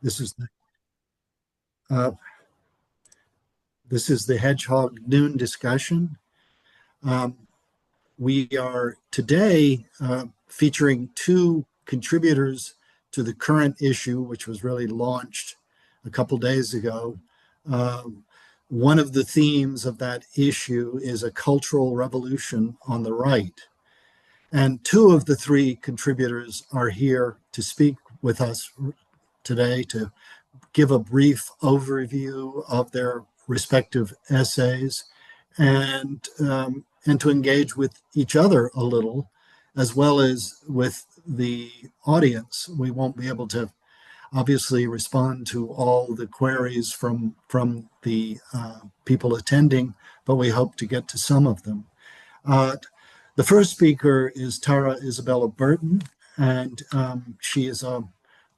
Review. Uh, this is the Hedgehog Noon discussion. We are today featuring two contributors to the current issue, which was really launched a couple days ago. One of the themes of that issue is a cultural revolution on the right. And two of the three contributors are here to speak with us today to give a brief overview of their respective essays and to engage with each other a little, as well as with the audience. We won't be able to obviously respond to all the queries from the people attending, but we hope to get to some of them. The first speaker is Tara Isabella Burton, and she is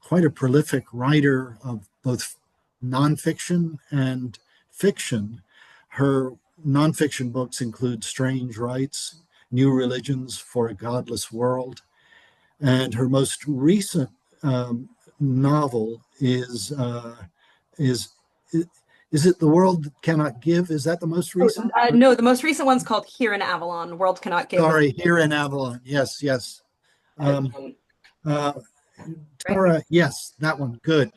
quite a prolific writer of both nonfiction and fiction. Her nonfiction books include Strange Rites, New Religions for a Godless World, and her most recent novel is it The World Cannot Give? Is that the most recent? No, the most recent one's called Here in Avalon, World Cannot Give. Sorry, Here in Avalon. Yes, yes. Tara, yes, that one. Good.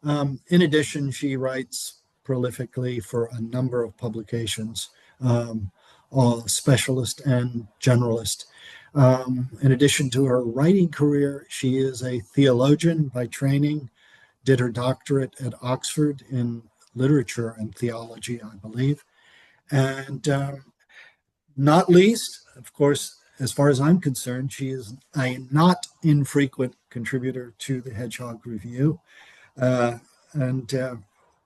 In addition, she writes prolifically for a number of publications, all specialist and generalist. In addition to her writing career, she is a theologian by training, did her doctorate at Oxford in literature and theology, I believe. And not least, of course, as far as I'm concerned, she is a not infrequent contributor to the Hedgehog Review. And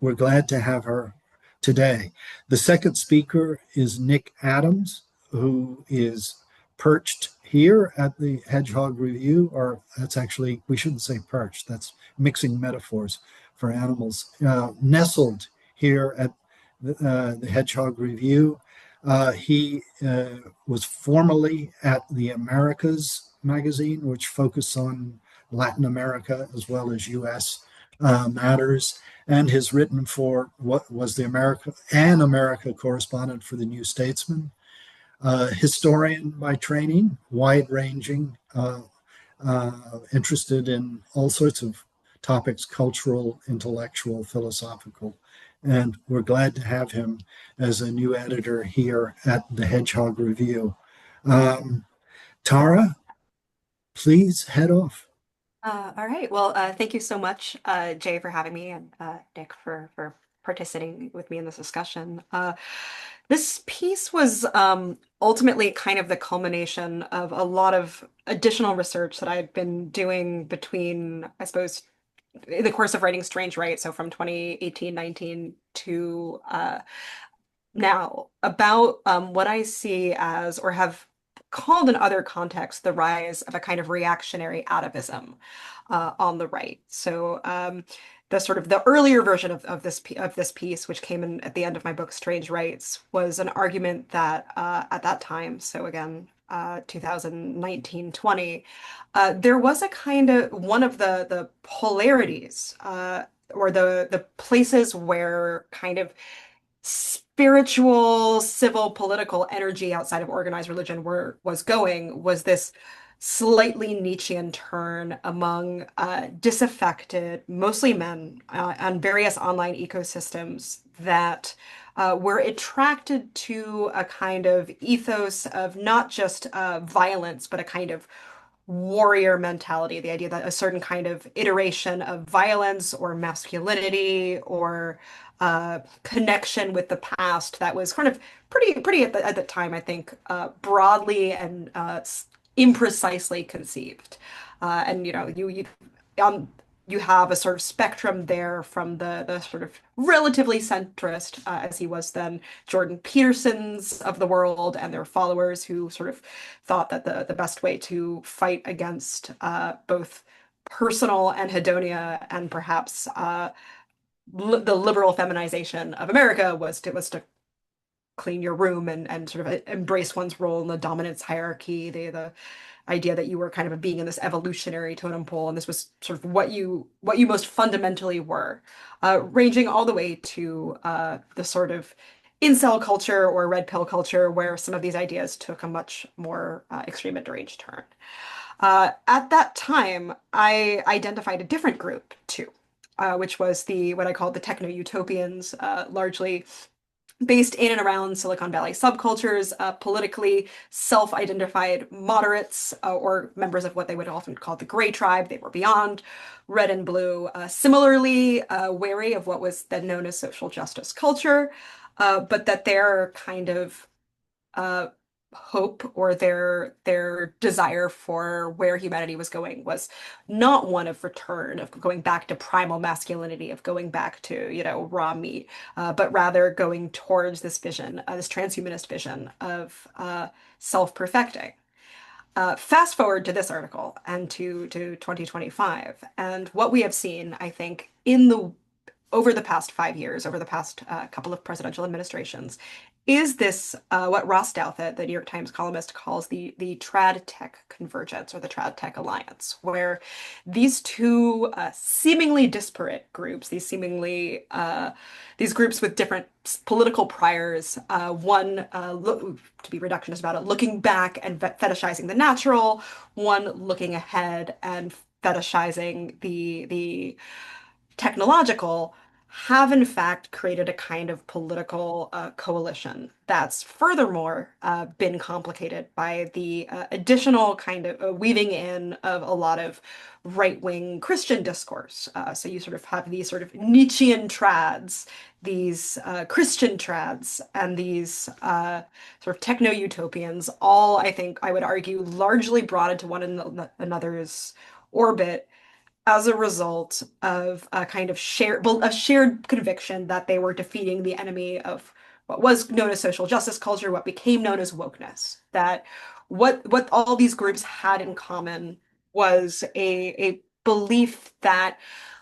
we're glad to have her today. The second speaker is Nick Adams, who is perched here at the Hedgehog Review, or that's actually, we shouldn't say perched, that's mixing metaphors for animals, nestled here at the Hedgehog Review. He was formerly at the Americas magazine, which focused on Latin America as well as U.S. Matters, and has written for what was the America correspondent for the New Statesman. Historian by training, wide-ranging, interested in all sorts of topics, cultural, intellectual, philosophical. And we're glad to have him as a new editor here at the Hedgehog Review. Tara, please head off. All right. Well, thank you so much, Jay, for having me, and Nick for participating with me in this discussion. This piece was ultimately kind of the culmination of a lot of additional research that I had been doing between, I suppose, in the course of writing Strange Rites, so from 2018-19 to now, about what I see as, or have called in other contexts, the rise of a kind of reactionary atavism on the right. So the sort of the earlier version of this piece, which came in at the end of my book, Strange Rites, was an argument that at that time, so again, 2019-20, there was a kind of one of the polarities or the places where kind of spiritual, civil, political energy outside of organized religion was this slightly Nietzschean turn among disaffected, mostly men, on various online ecosystems that were attracted to a kind of ethos of not just violence, but a kind of warrior mentality, the idea that a certain kind of iteration of violence or masculinity or connection with the past that was kind of pretty at the time, I think, broadly and imprecisely conceived. And you have a sort of spectrum there from the sort of relatively centrist, as he was then, Jordan Petersons of the world and their followers who sort of thought that the best way to fight against both personal anhedonia and perhaps the liberal feminization of America was to clean your room and sort of embrace one's role in the dominance hierarchy, the idea that you were kind of a being in this evolutionary totem pole, and this was sort of what you most fundamentally were, ranging all the way to the sort of incel culture or red pill culture, where some of these ideas took a much more extreme and deranged turn. At that time, I identified a different group too, which was the what I called the techno-utopians, largely based in and around Silicon Valley subcultures, politically self-identified moderates, or members of what they would often call the gray tribe. They were beyond red and blue, similarly wary of what was then known as social justice culture, but that their kind of uh, hope or their desire for where humanity was going was not one of return, of going back to primal masculinity, of going back to, raw meat, but rather going towards this vision, this transhumanist vision of self-perfecting. Fast forward to this article and to 2025, and what we have seen, I think, in the over the past 5 years, over the past couple of presidential administrations, is this what Ross Douthat, the New York Times columnist, calls the trad tech convergence or the trad tech alliance, where these two seemingly disparate groups, these groups with different political priors, one to be reductionist about it, looking back and fetishizing the natural, one looking ahead and fetishizing the technological, have in fact created a kind of political coalition that's furthermore been complicated by the additional kind of weaving in of a lot of right-wing Christian discourse. So you sort of have these sort of Nietzschean trads, these Christian trads, and these sort of techno-utopians, all, I think, I would argue, largely brought into one another's orbit as a result of a kind of shared conviction that they were defeating the enemy of what was known as social justice culture, what became known as wokeness. That what all these groups had in common was a belief that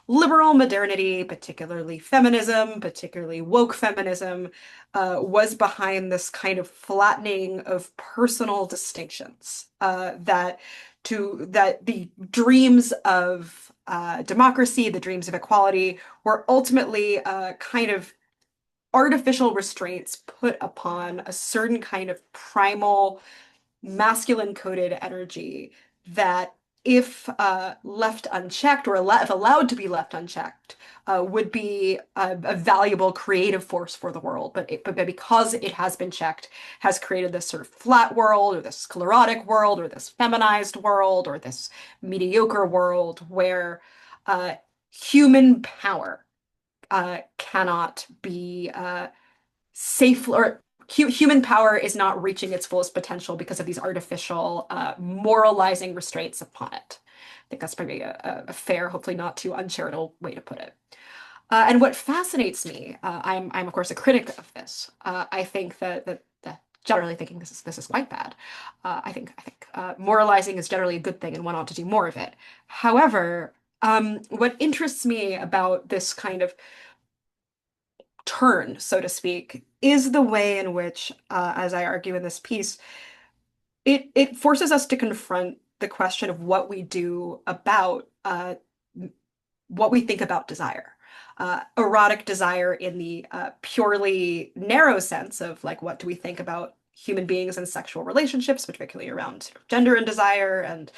liberal modernity, particularly feminism, particularly woke feminism, was behind this kind of flattening of personal distinctions. That the dreams of democracy, the dreams of equality, were ultimately kind of artificial restraints put upon a certain kind of primal masculine coded energy that, if left unchecked or if allowed to be left unchecked, would be a valuable creative force for the world. But because it has been checked, has created this sort of flat world, or this sclerotic world, or this feminized world, or this mediocre world where human power cannot be safe, or human power is not reaching its fullest potential because of these artificial moralizing restraints upon it. I think that's probably a fair, hopefully not too uncharitable way to put it. And what fascinates me, I'm of course a critic of this. I think that generally thinking this is quite bad. I think moralizing is generally a good thing, and one ought to do more of it. However, what interests me about this kind of turn, so to speak, is the way in which, as I argue in this piece, it forces us to confront the question of what we do about what we think about desire. Erotic desire in the purely narrow sense of, like, what do we think about human beings and sexual relationships, particularly around sort of gender and desire, and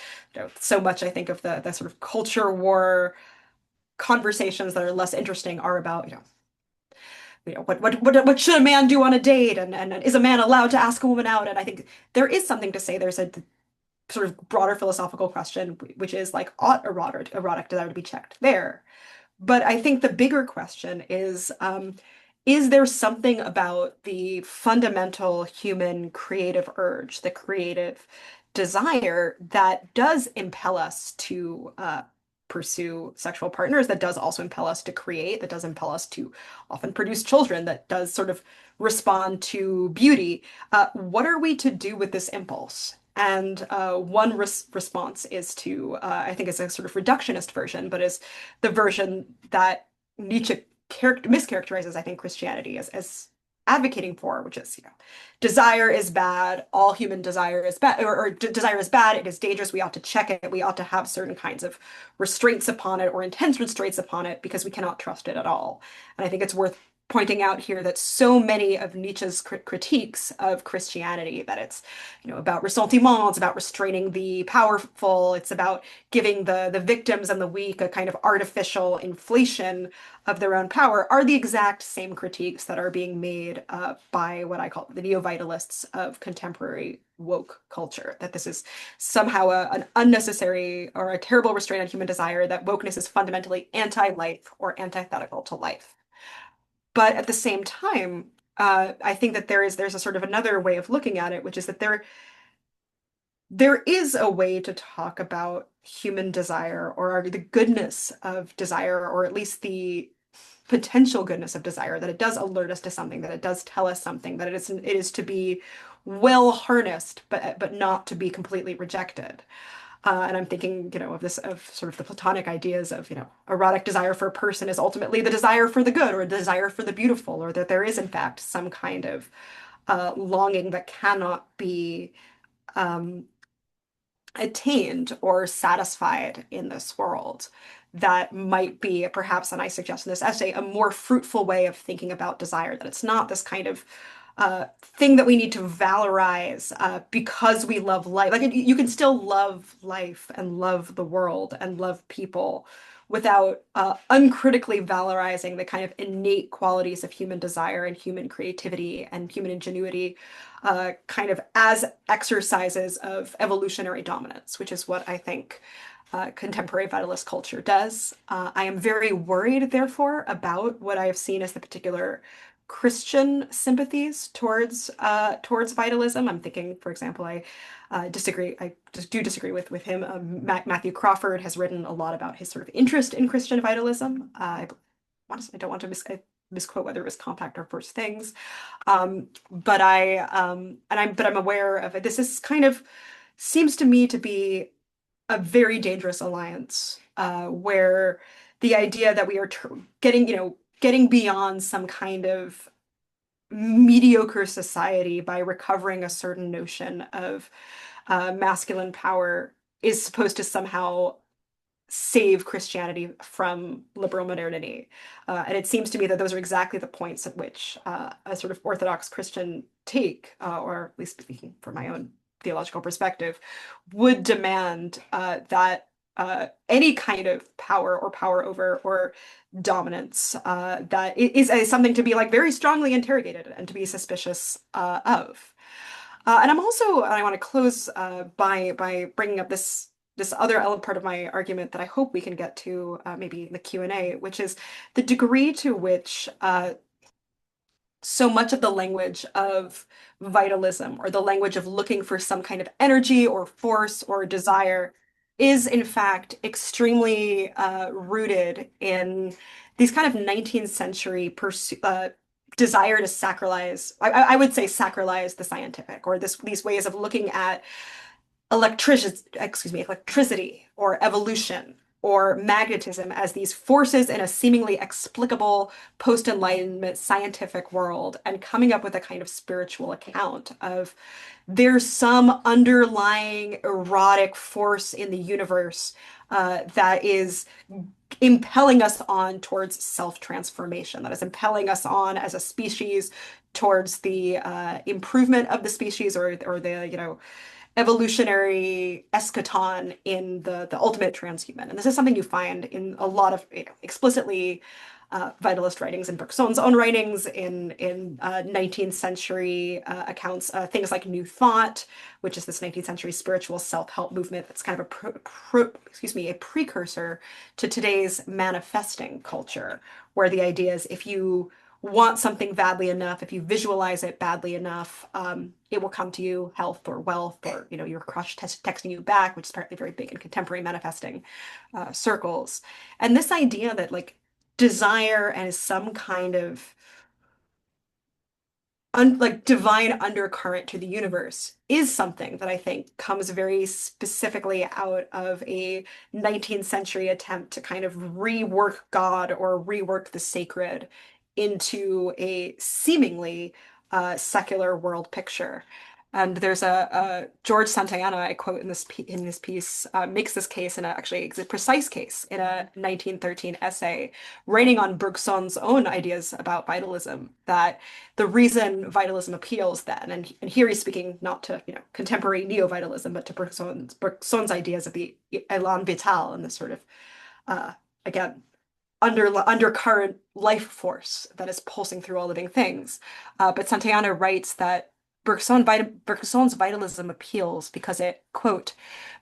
so much I think of the sort of culture war conversations that are less interesting are about, what should a man do on a date, and is a man allowed to ask a woman out? And I think there is something to say. There's a sort of broader philosophical question, which is like, ought erotic desire to be checked there? But I think the bigger question is there something about the fundamental human creative urge, the creative desire, that does impel us to pursue sexual partners, that does also impel us to create, that does impel us to often produce children, that does sort of respond to beauty? What are we to do with this impulse? And one response is to, I think it's a sort of reductionist version, but is the version that Nietzsche mischaracterizes, I think, Christianity as advocating for, which is, desire is bad, all human desire is bad, or desire is bad, it is dangerous, we ought to check it, we ought to have certain kinds of restraints upon it or intense restraints upon it because we cannot trust it at all. And I think it's worth pointing out here that so many of Nietzsche's critiques of Christianity, that it's, about ressentiment, it's about restraining the powerful, it's about giving the victims and the weak a kind of artificial inflation of their own power, are the exact same critiques that are being made by what I call the neo-vitalists of contemporary woke culture, that this is somehow an unnecessary or a terrible restraint on human desire, that wokeness is fundamentally anti-life or antithetical to life. But at the same time, I think that there's a sort of another way of looking at it, which is that there is a way to talk about human desire or the goodness of desire, or at least the potential goodness of desire, that it does alert us to something, that it does tell us something, that it is to be well harnessed, but not to be completely rejected. And I'm thinking, of sort of the Platonic ideas of, erotic desire for a person is ultimately the desire for the good or a desire for the beautiful, or that there is, in fact, some kind of longing that cannot be um, attained or satisfied in this world. That might be, perhaps, and I suggest in this essay, a more fruitful way of thinking about desire, that it's not this kind of thing that we need to valorize because we love life. Like, you can still love life and love the world and love people without uncritically valorizing the kind of innate qualities of human desire and human creativity and human ingenuity, kind of as exercises of evolutionary dominance, which is what I think contemporary vitalist culture does. I am very worried, therefore, about what I have seen as the particular Christian sympathies towards vitalism. I'm thinking, for example, I disagree. I just do disagree with him. Matthew Crawford has written a lot about his sort of interest in Christian vitalism. I don't want to misquote whether it was Compact or First Things, but I'm aware of it. This is kind of seems to me to be a very dangerous alliance, where the idea that we are getting beyond some kind of mediocre society by recovering a certain notion of masculine power is supposed to somehow save Christianity from liberal modernity. And it seems to me that those are exactly the points at which a sort of Orthodox Christian take, or at least speaking from my own theological perspective, would demand that any kind of power or power over or dominance that is something to be like very strongly interrogated and to be suspicious of. And I want to close by bringing up this other part of my argument that I hope we can get to maybe in the Q&A, which is the degree to which so much of the language of vitalism, or the language of looking for some kind of energy or force or desire, is in fact extremely rooted in these kind of 19th century desire to sacralize, I would say sacralize the scientific, or these ways of looking at electricity or evolution or magnetism as these forces in a seemingly explicable post-enlightenment scientific world, and coming up with a kind of spiritual account of there's some underlying erotic force in the universe that is impelling us on towards self-transformation, that is impelling us on as a species towards the improvement of the species, or the evolutionary eschaton in the ultimate transhuman. And this is something you find in a lot of explicitly vitalist writings in Bergson's own writings, in 19th century accounts, things like New Thought, which is this 19th century spiritual self-help movement that's kind of a precursor to today's manifesting culture, where the idea is if you want something badly enough, if you visualize it badly enough, it will come to you, health or wealth, or your crush texting you back, which is apparently very big in contemporary manifesting circles. And this idea that like desire as some kind of like divine undercurrent to the universe is something that I think comes very specifically out of a 19th century attempt to kind of rework God or rework the sacred into a seemingly secular world picture. And there's a George Santayana, I quote in this piece, makes this case in actually a precise case in a 1913 essay, writing on Bergson's own ideas about vitalism, that the reason vitalism appeals then, and here he's speaking not to contemporary neo-vitalism, but to Bergson's ideas of the élan vital and this sort of again undercurrent life force that is pulsing through all living things. But Santayana writes that Bergson's vitalism appeals because it, quote,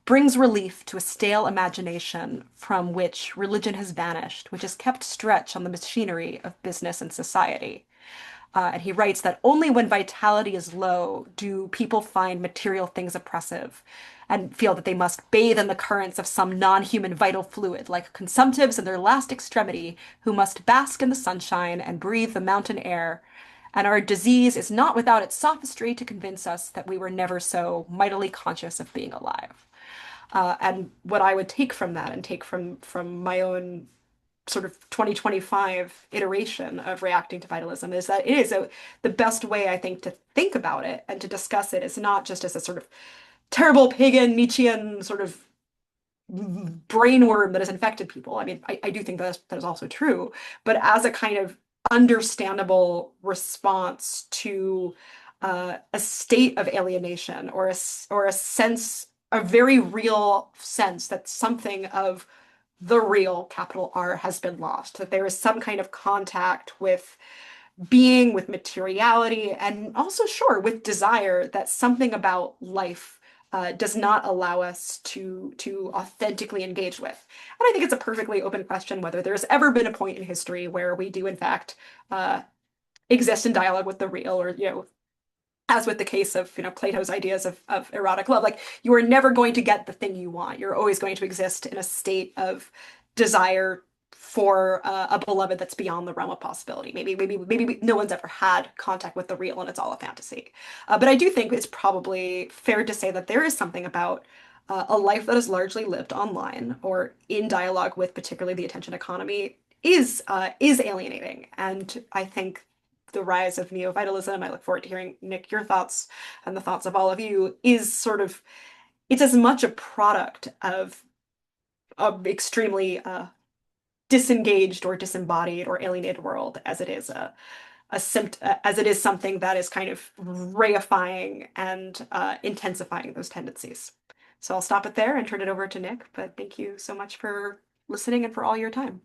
brings relief to a stale imagination from which religion has vanished, which has kept stretch on the machinery of business and society. And he writes that only when vitality is low do people find material things oppressive and feel that they must bathe in the currents of some non-human vital fluid, like consumptives in their last extremity who must bask in the sunshine and breathe the mountain air. And our disease is not without its sophistry to convince us that we were never so mightily conscious of being alive. And what I would take from that and take from my own sort of 2025 iteration of reacting to vitalism is that it is the best way, I think, to think about it and to discuss it is not just as a sort of terrible pagan Nietzschean sort of brainworm that has infected people. I mean, I do think that is also true, but as a kind of understandable response to a state of alienation or a sense, a very real sense that something of the real capital R has been lost, that there is some kind of contact with being, with materiality, and also, sure, with desire, that something about life does not allow us to authentically engage with. And I think it's a perfectly open question whether there's ever been a point in history where we do, in fact, exist in dialogue with the real, or as with the case of Plato's ideas of erotic love, like you are never going to get the thing you want. You're always going to exist in a state of desire for a beloved that's beyond the realm of possibility. Maybe no one's ever had contact with the real and it's all a fantasy. But I do think it's probably fair to say that there is something about a life that is largely lived online or in dialogue with particularly the attention economy is alienating. And I think the rise of neo-vitalism, I look forward to hearing, Nick, your thoughts and the thoughts of all of you, is sort of, it's as much a product of extremely disengaged or disembodied or alienated world as it is as it is something that is kind of reifying and intensifying those tendencies. So I'll stop it there and turn it over to Nick, but thank you so much for listening and for all your time.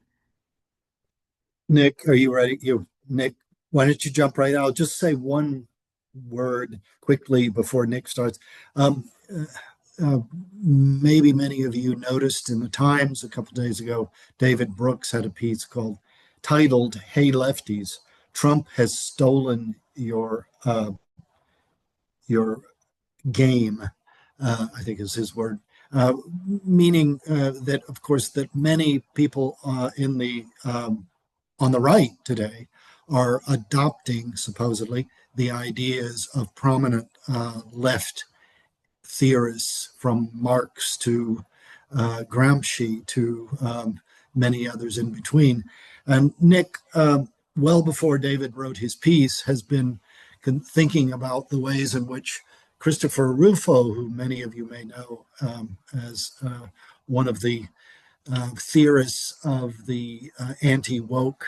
Nick, are you ready? Nick, why don't you jump right out? I'll just say one word quickly before Nick starts. Um, uh, Maybe many of you noticed in the Times a couple days ago, David Brooks had a piece titled "Hey Lefties, Trump has stolen your game." I think is his word, uh, meaning that, of course, that many people in the on the right today are adopting supposedly the ideas of prominent left theorists from Marx to Gramsci to many others in between. And Nick, well before David wrote his piece, has been thinking about the ways in which Christopher Rufo, who many of you may know as one of the theorists of the anti-woke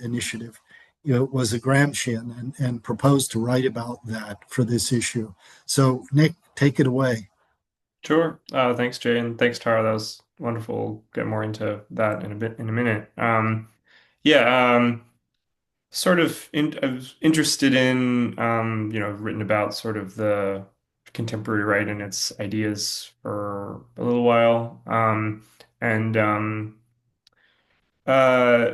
initiative, was a Gramscian and proposed to write about that for this issue. So, Nick, take it away. Sure. Thanks, Jay, and thanks, Tara. That was wonderful. Get more into that in a minute. Yeah, I was interested in, written about sort of the contemporary right and its ideas for a little while. And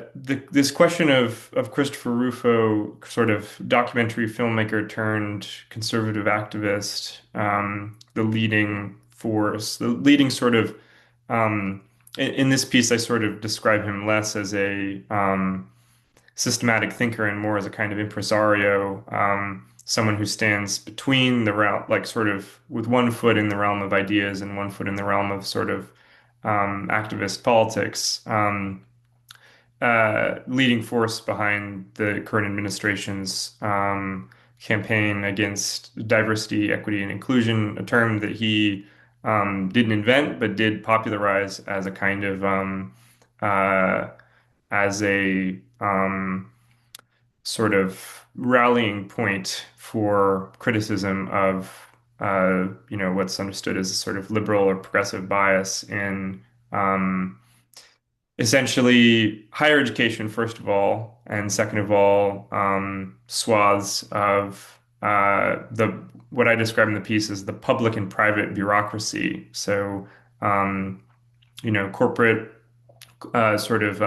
this question of Christopher Rufo, sort of documentary filmmaker turned conservative activist, the leading force, the leading sort of in this piece, I sort of describe him less as a systematic thinker and more as a kind of impresario, someone who stands between the realm, like sort of with one foot in the realm of ideas and one foot in the realm of sort of activist politics. leading force behind the current administration's campaign against diversity, equity, and inclusion, a term that he didn't invent but did popularize as a kind of uh, as a sort of rallying point for criticism of what's understood as a sort of liberal or progressive bias in um, essentially higher education, first of all, and second of all, swaths of the what I describe in the piece as the public and private bureaucracy. So, um, corporate sort of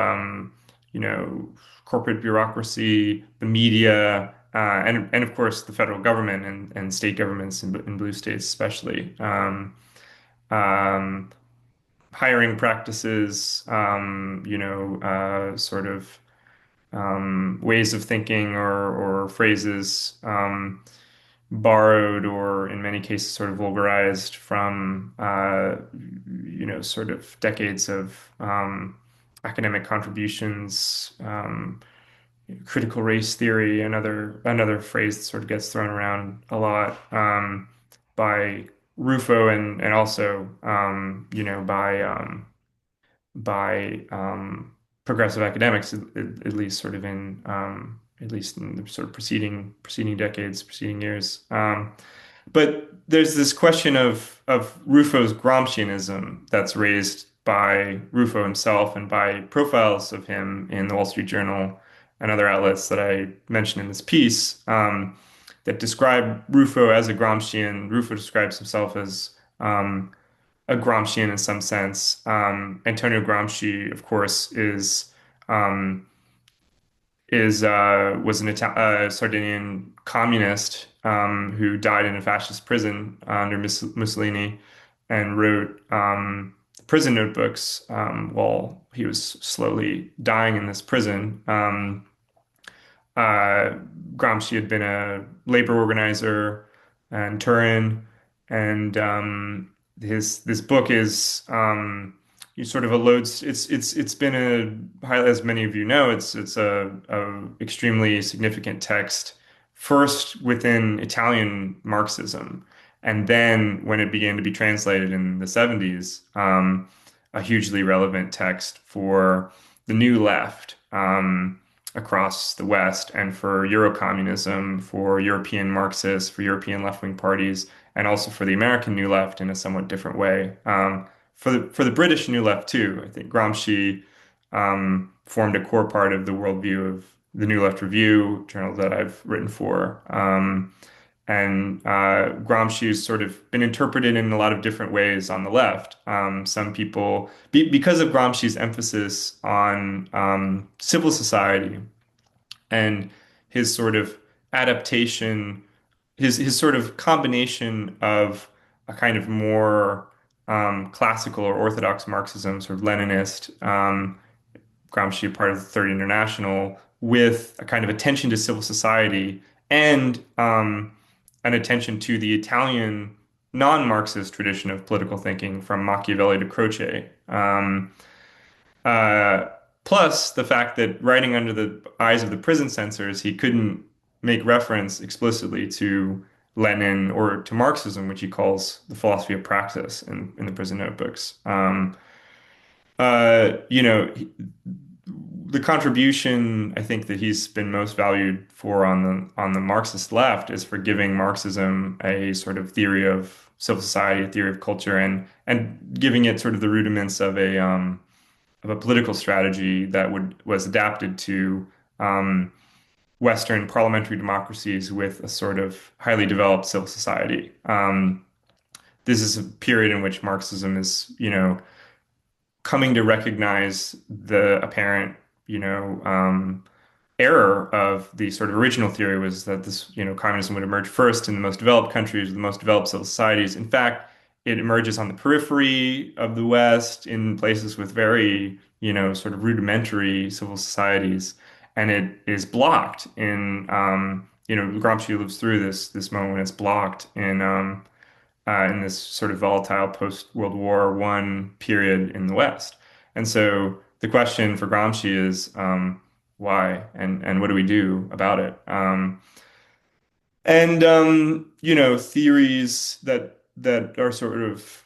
you know corporate bureaucracy, the media, and of course the federal government and state governments in blue states especially. Um, Hiring practices, sort of ways of thinking or phrases borrowed or in many cases sort of vulgarized from sort of decades of academic contributions, critical race theory, another phrase that sort of gets thrown around a lot by Rufo and also by progressive academics, at least sort of in at least in the sort of preceding decades, preceding years. But there's this question of Rufo's Gramscianism that's raised by Rufo himself and by profiles of him in the Wall Street Journal and other outlets that I mentioned in this piece that describe Rufo as a Gramscian. Rufo describes himself as a Gramscian in some sense. Antonio Gramsci, of course, um, is was an Sardinian communist who died in a fascist prison under Mussolini and wrote prison notebooks while he was slowly dying in this prison. Uh, Gramsci had been a labor organizer in Turin, and his this book is you sort of a loads. It's been as many of you know, it's a extremely significant text. First within Italian Marxism, and then when it began to be translated in the 70s, a hugely relevant text for the new left. Across the West and for Eurocommunism, for European Marxists, for European left-wing parties, and also for the American New Left in a somewhat different way. For the British New Left too, I think Gramsci formed a core part of the worldview of the New Left Review, journal that I've written for. And Gramsci's sort of been interpreted in a lot of different ways on the left. Some people, because of Gramsci's emphasis on civil society and his sort of adaptation, his sort of combination of a kind of more classical or orthodox Marxism, sort of Leninist, Gramsci, part of the Third International, with a kind of attention to civil society and an attention to the Italian non-Marxist tradition of political thinking from Machiavelli to Croce. Uh, Plus the fact that writing under the eyes of the prison censors, he couldn't make reference explicitly to Lenin or to Marxism, which he calls the philosophy of praxis in the prison notebooks. Uh, you know, he- the contribution I think that he's been most valued for on the Marxist left is for giving Marxism a sort of theory of civil society, a theory of culture, and giving it sort of the rudiments of a political strategy that was adapted to Western parliamentary democracies with a sort of highly developed civil society. This is a period in which Marxism is, coming to recognize the apparent, you know, error of the sort of original theory was that this, communism would emerge first in the most developed countries, the most developed civil societies. In fact, it emerges on the periphery of the West in places with very, sort of rudimentary civil societies, and it is blocked Gramsci lives through this moment when it's blocked in this sort of volatile post-World War I period in the West. And so the question for Gramsci is why and what do we do about it? And theories that are sort of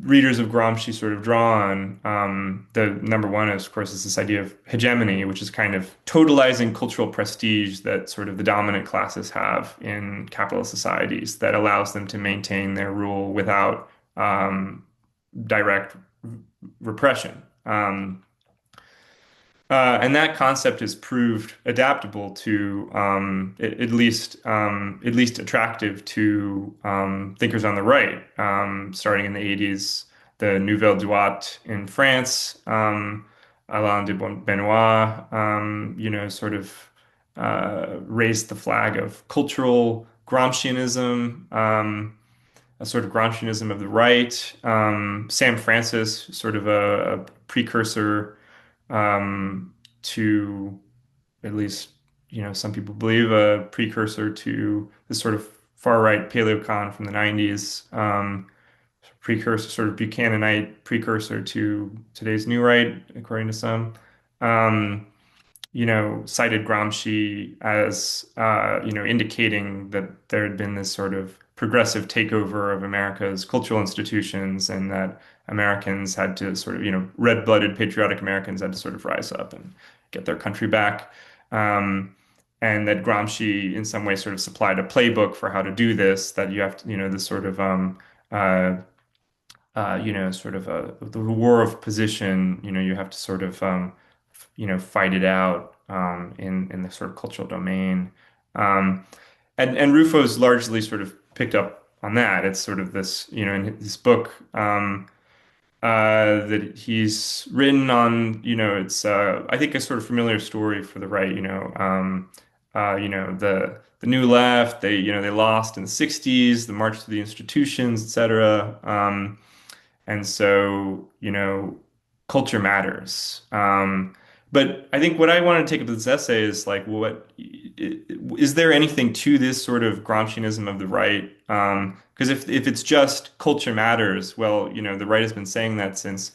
readers of Gramsci sort of draw on. The number one, is, of course, is this idea of hegemony, which is kind of totalizing cultural prestige that sort of the dominant classes have in capitalist societies that allows them to maintain their rule without direct repression. And that concept has proved adaptable to at least attractive to thinkers on the right. Starting in the 80s, the Nouvelle Droite in France, Alain de Benoit, sort of raised the flag of cultural Gramscianism, a sort of Gramscianism of the right. Sam Francis, sort of a precursor to at least, some people believe a precursor to this sort of far right paleocon from the 90s, precursor, sort of Buchananite precursor to today's new right, according to some. Um, cited Gramsci as, indicating that there had been this sort of progressive takeover of America's cultural institutions and that Americans had to sort of, red-blooded patriotic Americans had to sort of rise up and get their country back. Um, and that Gramsci in some way sort of supplied a playbook for how to do this, that you have to, this sort of uh, sort of the war of position, you have to sort of, fight it out in the sort of cultural domain. Um, and Rufo's largely sort of picked up on that. It's sort of this, in his book that he's written on, it's I think a sort of familiar story for the right, the New Left, they lost in the 60s, the March to the Institutions, etc. And so, culture matters. But I think what I want to take up this essay is like, is there anything to this sort of Gramscianism of the right? Because if it's just culture matters, well, the right has been saying that since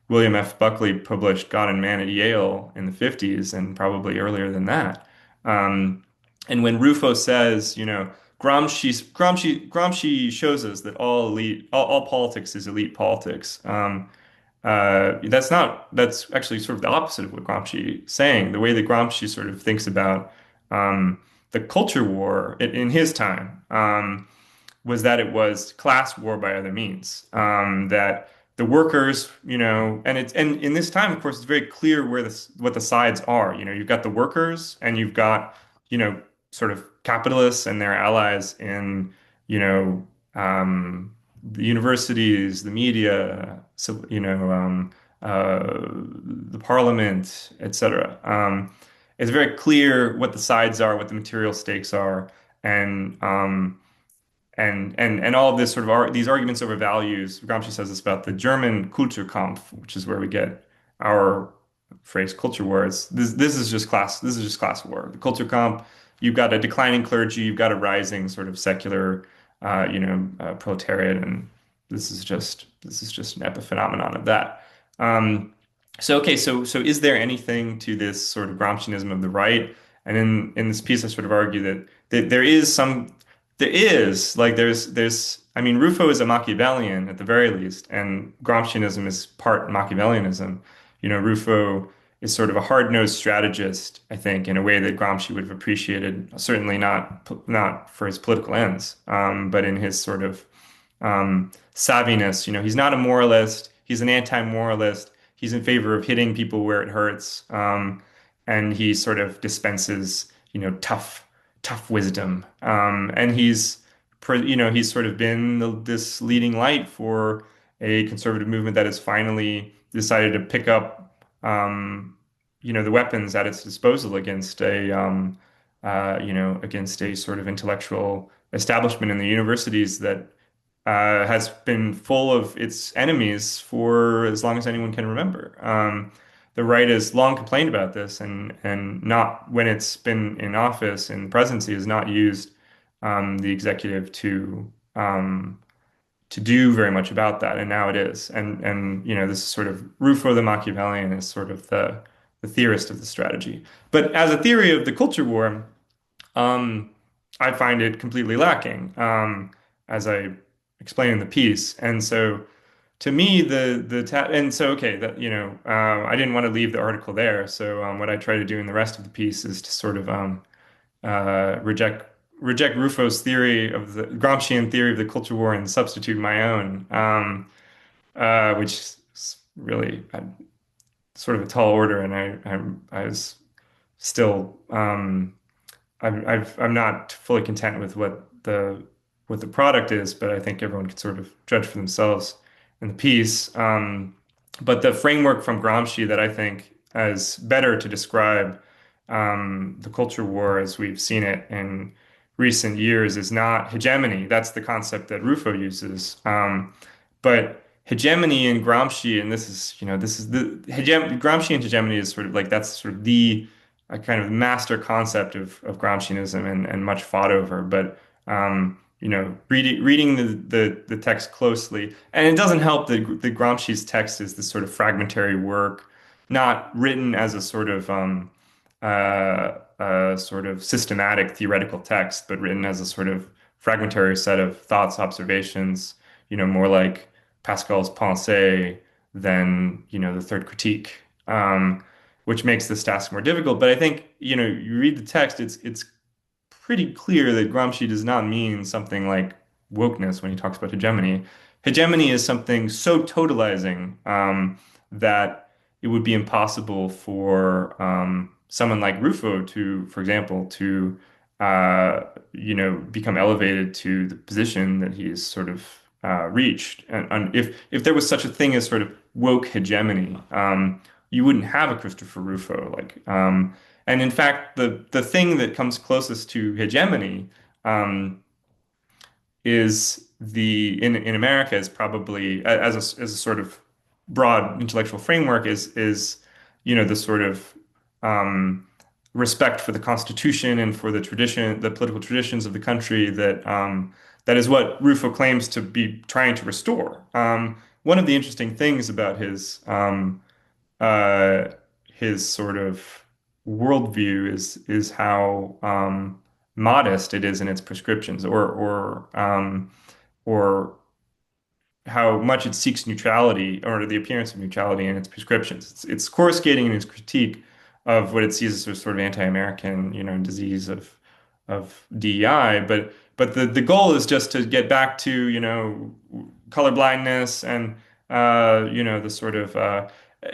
William F. Buckley published God and Man at Yale in the 50s and probably earlier than that. Um, and when Rufo says, Gramsci shows us that all politics is elite politics. That's actually sort of the opposite of what Gramsci is saying. The way that Gramsci sort of thinks about the culture war in his time was that it was class war by other means. That the workers, and in this time, of course, it's very clear what the sides are. You've got the workers and you've got, sort of capitalists and their allies in, the universities, the media, so, the parliament, etc. It's very clear what the sides are, what the material stakes are, and and all of this sort of these arguments over values. Gramsci says this about the German Kulturkampf, which is where we get our phrase culture wars. This is just class. This is just class war. The Kulturkampf. You've got a declining clergy. You've got a rising sort of secular, proletariat, and this is just an epiphenomenon of that. Um, so okay, so is there anything to this sort of Gramscianism of the right? And in this piece, I sort of argue that there is some. There is like there's I mean Rufo is a Machiavellian at the very least, and Gramscianism is part Machiavellianism. Rufo is sort of a hard-nosed strategist, I think, in a way that Gramsci would have appreciated. Certainly not for his political ends, but in his sort of savviness. He's not a moralist. He's an anti-moralist. He's in favor of hitting people where it hurts, and he sort of dispenses, tough wisdom. And he's sort of been this leading light for a conservative movement that has finally decided to pick up, the weapons at its disposal against a sort of intellectual establishment in the universities that has been full of its enemies for as long as anyone can remember. The right has long complained about this, and not when it's been in office and presidency has not used the executive to do very much about that, and now it is. This is sort of Rufo the Machiavellian is sort of the theorist of the strategy. But as a theory of the culture war, um, I find it completely lacking, as I explain in the piece. And so, to me, and so okay, that I didn't want to leave the article there. So, what I try to do in the rest of the piece is to sort of reject Rufo's theory of the Gramscian theory of the culture war and substitute my own, which is really sort of a tall order, and I was still. I'm not fully content with what the product is, but I think everyone can sort of judge for themselves in the piece. But the framework from Gramsci that I think is better to describe the culture war as we've seen it in recent years is not hegemony. That's the concept that Rufo uses. But hegemony in Gramsci, and this is the Gramsci and hegemony is sort of like that's sort of the a kind of master concept of Gramscianism and much fought over. But reading the text closely, and it doesn't help that the Gramsci's text is this sort of fragmentary work, not written as a sort of systematic theoretical text, but written as a sort of fragmentary set of thoughts, observations, more like Pascal's Pensée than, the Third Critique, which makes this task more difficult. But I think, you read the text, it's pretty clear that Gramsci does not mean something like wokeness when he talks about hegemony. Hegemony is something so totalizing that it would be impossible for someone like Rufo to, for example, to become elevated to the position that he's sort of reached. And if there was such a thing as sort of woke hegemony, you wouldn't have a Christopher Rufo. And in fact, the thing that comes closest to hegemony is in America is probably as a sort of broad intellectual framework is the sort of respect for the Constitution and for the tradition, the political traditions of the country that is what Rufo claims to be trying to restore. One of the interesting things about his sort of worldview is how modest it is in its prescriptions, or how much it seeks neutrality or the appearance of neutrality in its prescriptions. It's coruscating in its critique of what it sees as a sort of anti-American, disease of DEI, but the goal is just to get back to, color blindness and the sort of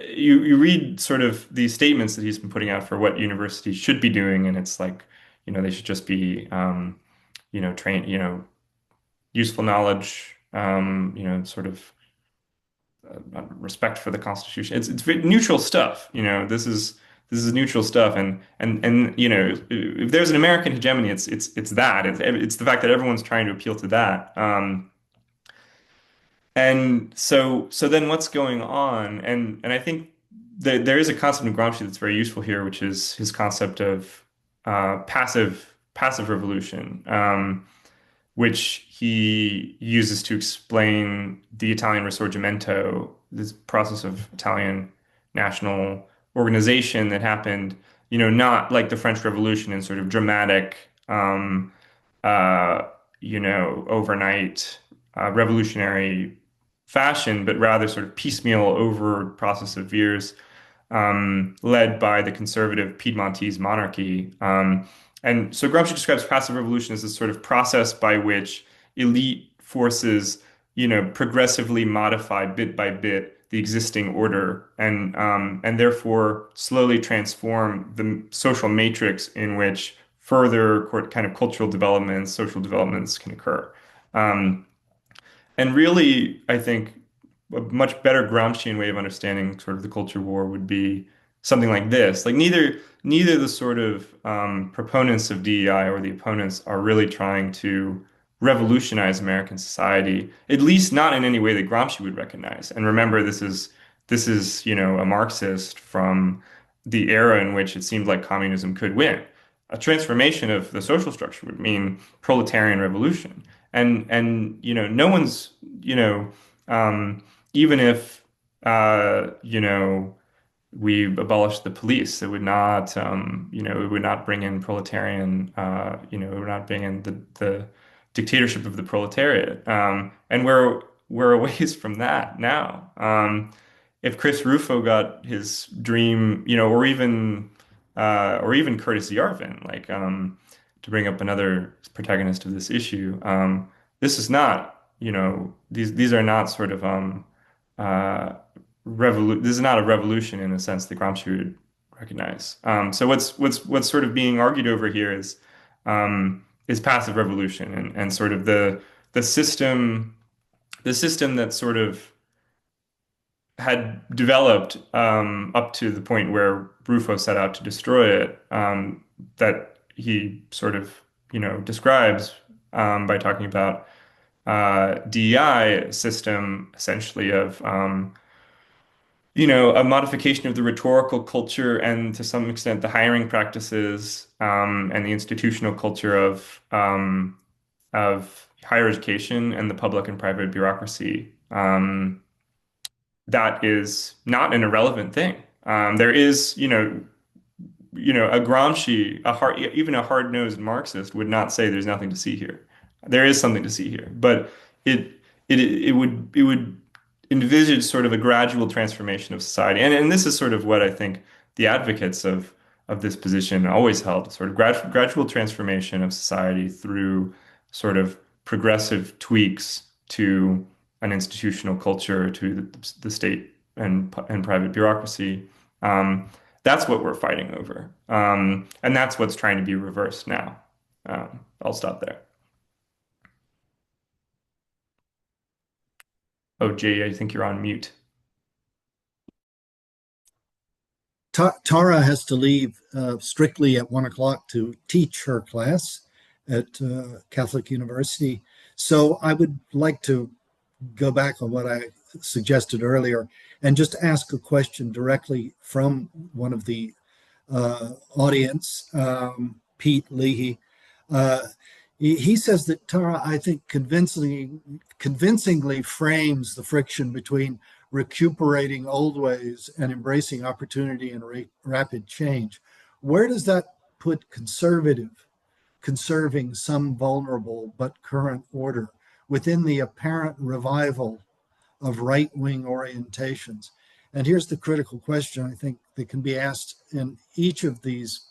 you read sort of these statements that he's been putting out for what universities should be doing, and it's like, they should just be train, useful knowledge, sort of respect for the Constitution. It's very neutral stuff. This is neutral stuff, and if there's an American hegemony, it's that. It's the fact that everyone's trying to appeal to that. And so then what's going on? And I think there is a concept in Gramsci that's very useful here, which is his concept of passive revolution, which he uses to explain the Italian Risorgimento, this process of Italian national organization that happened, not like the French Revolution in sort of dramatic, overnight revolutionary fashion, but rather sort of piecemeal over a process of years, led by the conservative Piedmontese monarchy. And so Gramsci describes passive revolution as a sort of process by which elite forces, progressively modify bit by bit the existing order and therefore slowly transform the social matrix in which further kind of cultural developments, social developments can occur. And really, I think a much better Gramscian way of understanding sort of the culture war would be something like this. Like neither the sort of proponents of DEI or the opponents are really trying to revolutionize American society, at least not in any way that Gramsci would recognize. And remember, this is a Marxist from the era in which it seemed like communism could win. A transformation of the social structure would mean proletarian revolution. And no one's, um, even if we abolished the police, it would not bring in proletarian, it would not bring in the dictatorship of the proletariat. And we're a ways from that now. If Chris Rufo got his dream, or even Curtis Yarvin, to bring up another protagonist of this issue, this is not, these are not sort of uh, this is not a revolution in the sense that Gramsci would recognize. So what's sort of being argued over here is passive revolution and sort of the system the system that sort of had developed up to the point where Rufo set out to destroy it, that he sort of describes by talking about DEI system essentially of a modification of the rhetorical culture and to some extent the hiring practices and the institutional culture of higher education and the public and private bureaucracy. That is not an irrelevant thing. There is, a Gramsci, even a hard-nosed Marxist would not say there's nothing to see here. There is something to see here, but it it would envisage sort of a gradual transformation of society, and this is sort of what I think the advocates of this position always held, sort of gradual transformation of society through sort of progressive tweaks to an institutional culture, to the state and private bureaucracy. That's what we're fighting over. And that's what's trying to be reversed now. I'll stop there. Oh, Jay, I think you're on mute. Tara has to leave strictly at 1 o'clock to teach her class at Catholic University. So I would like to go back on what I suggested earlier and just ask a question directly from one of the audience, Pete Leahy. Uh, he says that Tara, I think, convincingly frames the friction between recuperating old ways and embracing opportunity and rapid change. Where does that put conserving some vulnerable but current order within the apparent revival of right-wing orientations? And here's the critical question I think that can be asked in each of these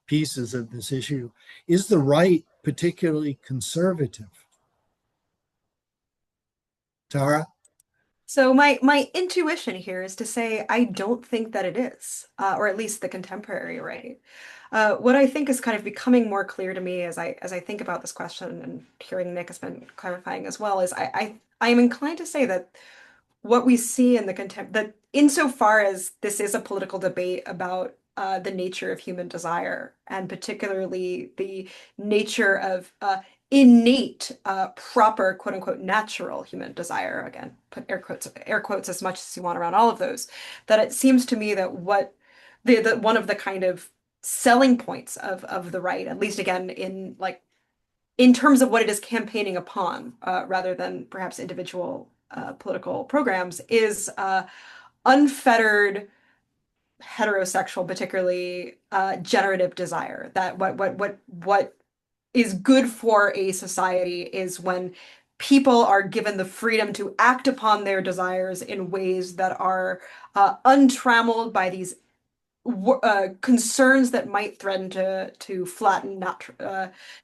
pieces of this issue. Is the right particularly conservative? Tara? So my intuition here is to say I don't think that it is, or at least the contemporary right. What I think is kind of becoming more clear to me as I think about this question and hearing Nick has been clarifying as well is I am inclined to say that what we see in the that insofar as this is a political debate about the nature of human desire, and particularly the nature of innate, proper, quote unquote, natural human desire, again, put air quotes as much as you want around all of those, that it seems to me that what the one of the kind of selling points of the right, at least again in terms of what it is campaigning upon, rather than perhaps individual political programs, is unfettered heterosexual, particularly generative desire. That what is good for a society is when people are given the freedom to act upon their desires in ways that are untrammeled by these concerns that might threaten to flatten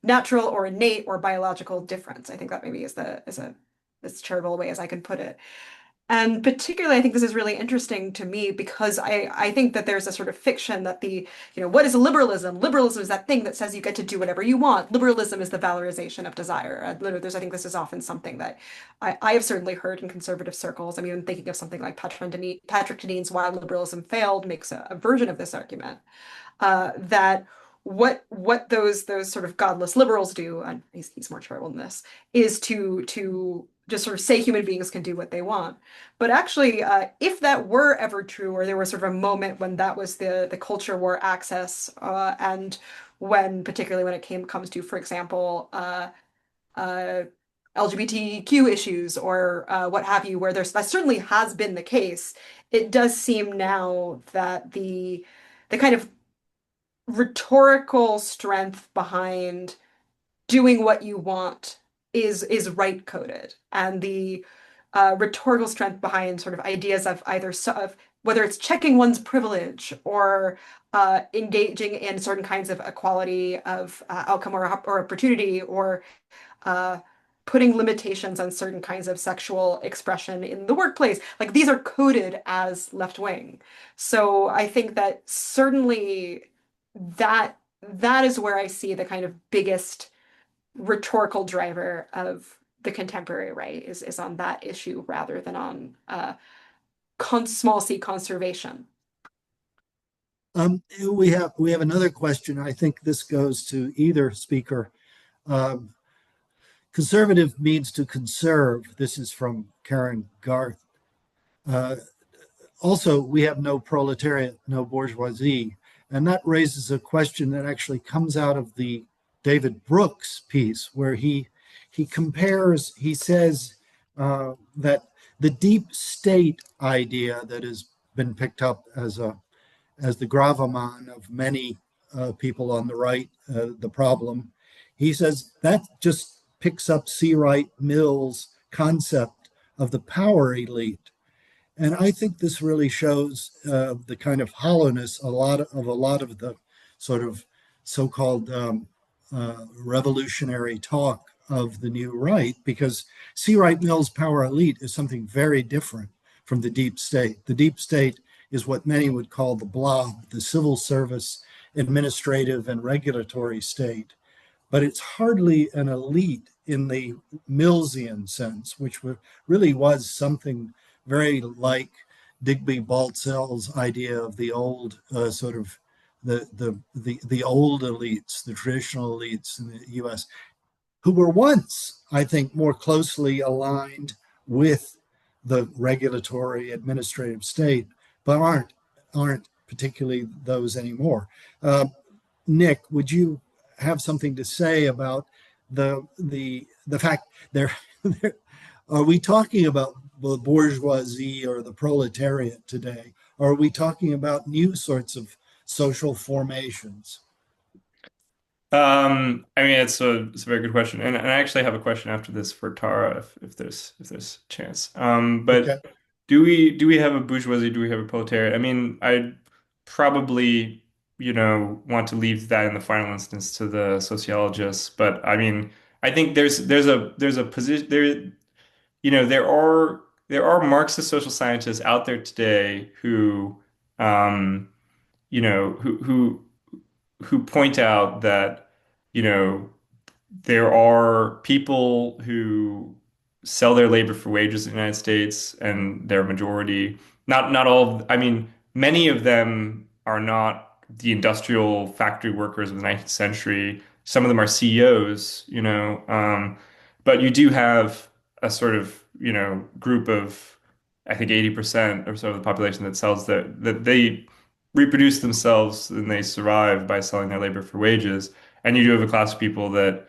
natural or innate or biological difference. I think that maybe is as charitable a way as I can put it. And particularly, I think this is really interesting to me because I think that there's a sort of fiction that what is liberalism? Liberalism is that thing that says you get to do whatever you want. Liberalism is the valorization of desire. I think this is often something that I have certainly heard in conservative circles. I mean, I'm thinking of something like Patrick Deneen's Why Liberalism Failed makes a version of this argument, that what those sort of godless liberals do, and he's more charitable than this, is to just sort of say human beings can do what they want. But actually, if that were ever true, or there was sort of a moment when that was the culture war access, and particularly when it comes to, for example, uh, LGBTQ issues or what have you, where that certainly has been the case. It does seem now that the kind of rhetorical strength behind doing what you want is right coded, and the rhetorical strength behind sort of ideas of either of whether it's checking one's privilege or engaging in certain kinds of equality of outcome or opportunity or uh, putting limitations on certain kinds of sexual expression in the workplace. Like these are coded as left wing. So I think that certainly that is where I see the kind of biggest rhetorical driver of the contemporary right is on that issue rather than on small c conservation. We have another question. I think this goes to either speaker. Um, Conservative means to conserve. This is from Karen Garth. Uh, Also, we have no proletariat, no bourgeoisie. And that raises a question that actually comes out of the David Brooks piece, where he compares, he says that the deep state idea that has been picked up as the gravamen of many people on the right, the problem, he says that just picks up C. Wright Mill's concept of the power elite. And I think this really shows the kind of hollowness a lot of the sort of so-called revolutionary talk of the new right, because C. Wright Mill's power elite is something very different from the deep state. The deep state is what many would call the blob, the civil service, administrative, and regulatory state. But it's hardly an elite in the Millsian sense, which really was something very like Digby Baltzell's idea of the old sort of the old elites, the traditional elites in the U.S., who were once, I think, more closely aligned with the regulatory administrative state, but aren't particularly those anymore. Nick, would you have something to say about the fact there? Are we talking about the bourgeoisie or the proletariat today? Or are we talking about new sorts of social formations? I mean, it's a very good question, and I actually have a question after this for Tara, if there's a chance. Okay. But do we have a bourgeoisie? Do we have a proletariat? I mean, I probably want to leave that in the final instance to the sociologists, but I mean, I think there's a position there. There are Marxist social scientists out there today who um, you know who who who point out that you know there are people who sell their labor for wages in the United States, and they're a majority. Not all. I mean, many of them are not the industrial factory workers of the 19th century. Some of them are CEOs, but you do have a sort of, group of, I think 80% or so of the population that sells that they reproduce themselves and they survive by selling their labor for wages. And you do have a class of people that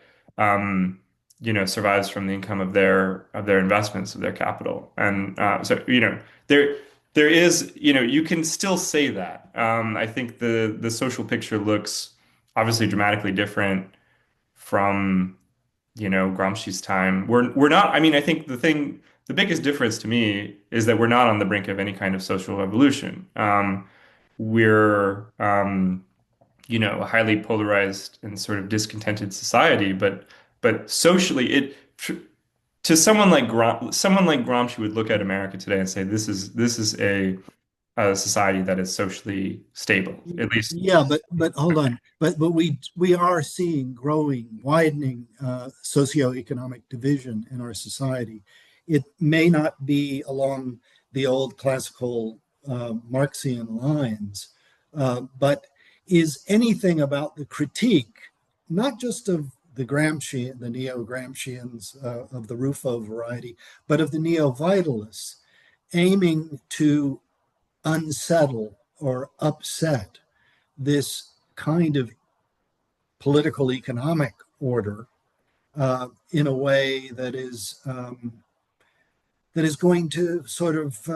survives from the income of their investments, of their capital. And there there is, you can still say that. I think the social picture looks obviously dramatically different from, Gramsci's time. We're not, I mean, I think the biggest difference to me is that we're not on the brink of any kind of social revolution. We're a highly polarized and sort of discontented society, but socially, to someone like Gramsci would look at America today and say this is a society that is socially stable, at least. Yeah, but hold on. But we are seeing growing, widening socioeconomic division in our society. It may not be along the old classical Marxian lines, but is anything about the critique, not just of the Gramsci, the neo-Gramscians of the Ruffo variety, but of the neo-vitalists, aiming to unsettle or upset this kind of political economic order in a way that is going to sort of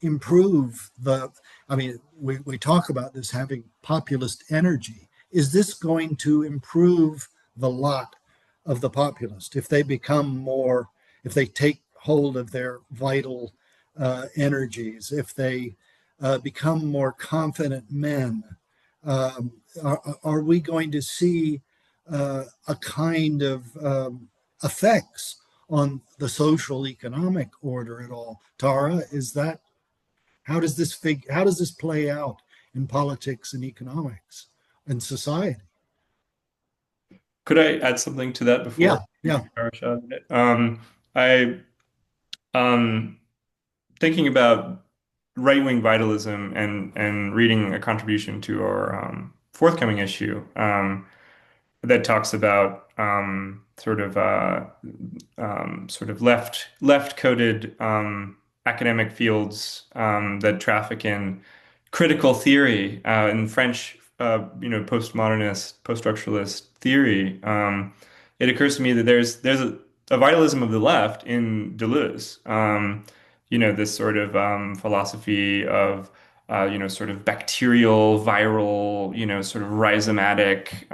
improve the. I mean, we talk about this having populist energy. Is this going to improve the lot of the populist if they become more, if they take hold of their vital energies, if they become more confident men? Are we going to see a kind of effects on the social economic order at all? Tara, is that how does this play out in politics and economics and society? Could I add something to that Yeah, before yeah. Arshad? I thinking about right-wing vitalism and reading a contribution to our forthcoming issue that talks about sort of left coded academic fields that traffic in critical theory in French, postmodernist, post-structuralist theory. It occurs to me that there's a vitalism of the left in Deleuze. This sort of philosophy of sort of bacterial, viral, sort of rhizomatic,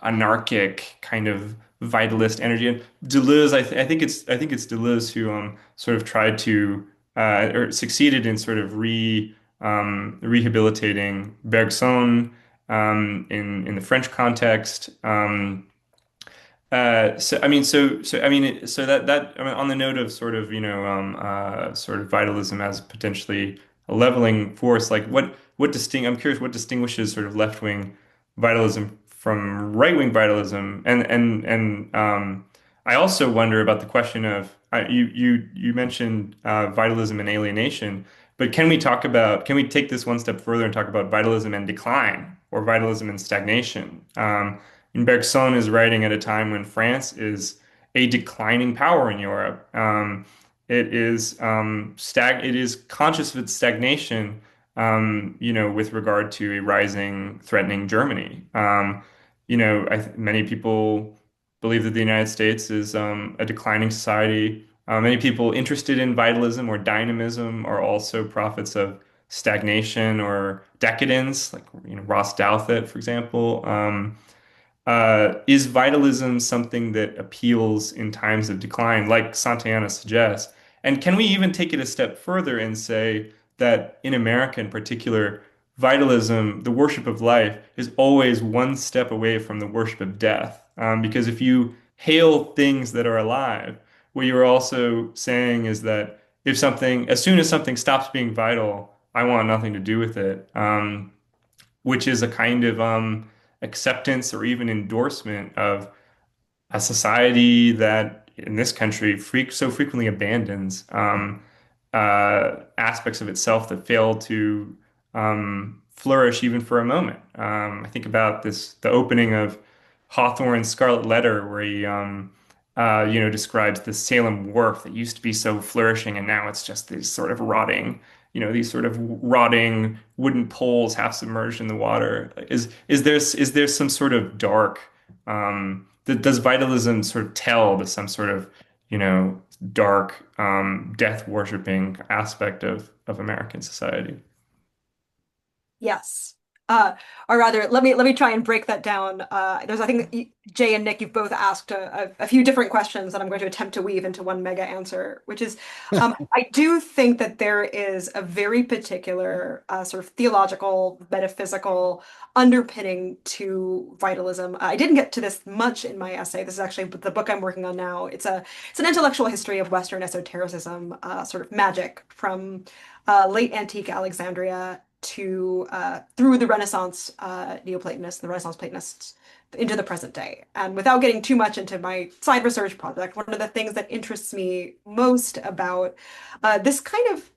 anarchic kind of vitalist energy. And Deleuze, I think it's Deleuze who sort of tried to or succeeded in sort of rehabilitating Bergson in the French context. So I mean, on the note of sort of sort of vitalism as potentially a leveling force, like I'm curious what distinguishes sort of left-wing vitalism from right-wing vitalism, and I also wonder about the question of you mentioned vitalism and alienation, but can we take this one step further and talk about vitalism and decline or vitalism and stagnation? And Bergson is writing at a time when France is a declining power in Europe. It is conscious of its stagnation, with regard to a rising, threatening Germany. Many people believe that the United States is a declining society. Many people interested in vitalism or dynamism are also prophets of stagnation or decadence, like Ross Douthat, for example. Is vitalism something that appeals in times of decline, like Santayana suggests? And can we even take it a step further and say that in America in particular, vitalism, the worship of life, is always one step away from the worship of death? Because if you hail things that are alive, what you're also saying is that as soon as something stops being vital, I want nothing to do with it. Which is a kind of acceptance or even endorsement of a society that in this country so frequently abandons aspects of itself that fail to flourish even for a moment. I think about the opening of Hawthorne's Scarlet Letter, where he describes the Salem wharf that used to be so flourishing, and now it's just these sort of rotting wooden poles half submerged in the water. Is there some sort of dark does vitalism sort of tell to some sort of dark death worshipping aspect of American society? Yes. Or rather, let me try and break that down. I think Jay and Nick, you've both asked a few different questions that I'm going to attempt to weave into one mega answer, which is I do think that there is a very particular sort of theological, metaphysical underpinning to vitalism. I didn't get to this much in my essay. This is actually the book I'm working on now. It's an intellectual history of Western esotericism, sort of magic from late antique Alexandria to through the Renaissance Neoplatonists, the Renaissance Platonists, into the present day. And without getting too much into my side research project, one of the things that interests me most about this kind of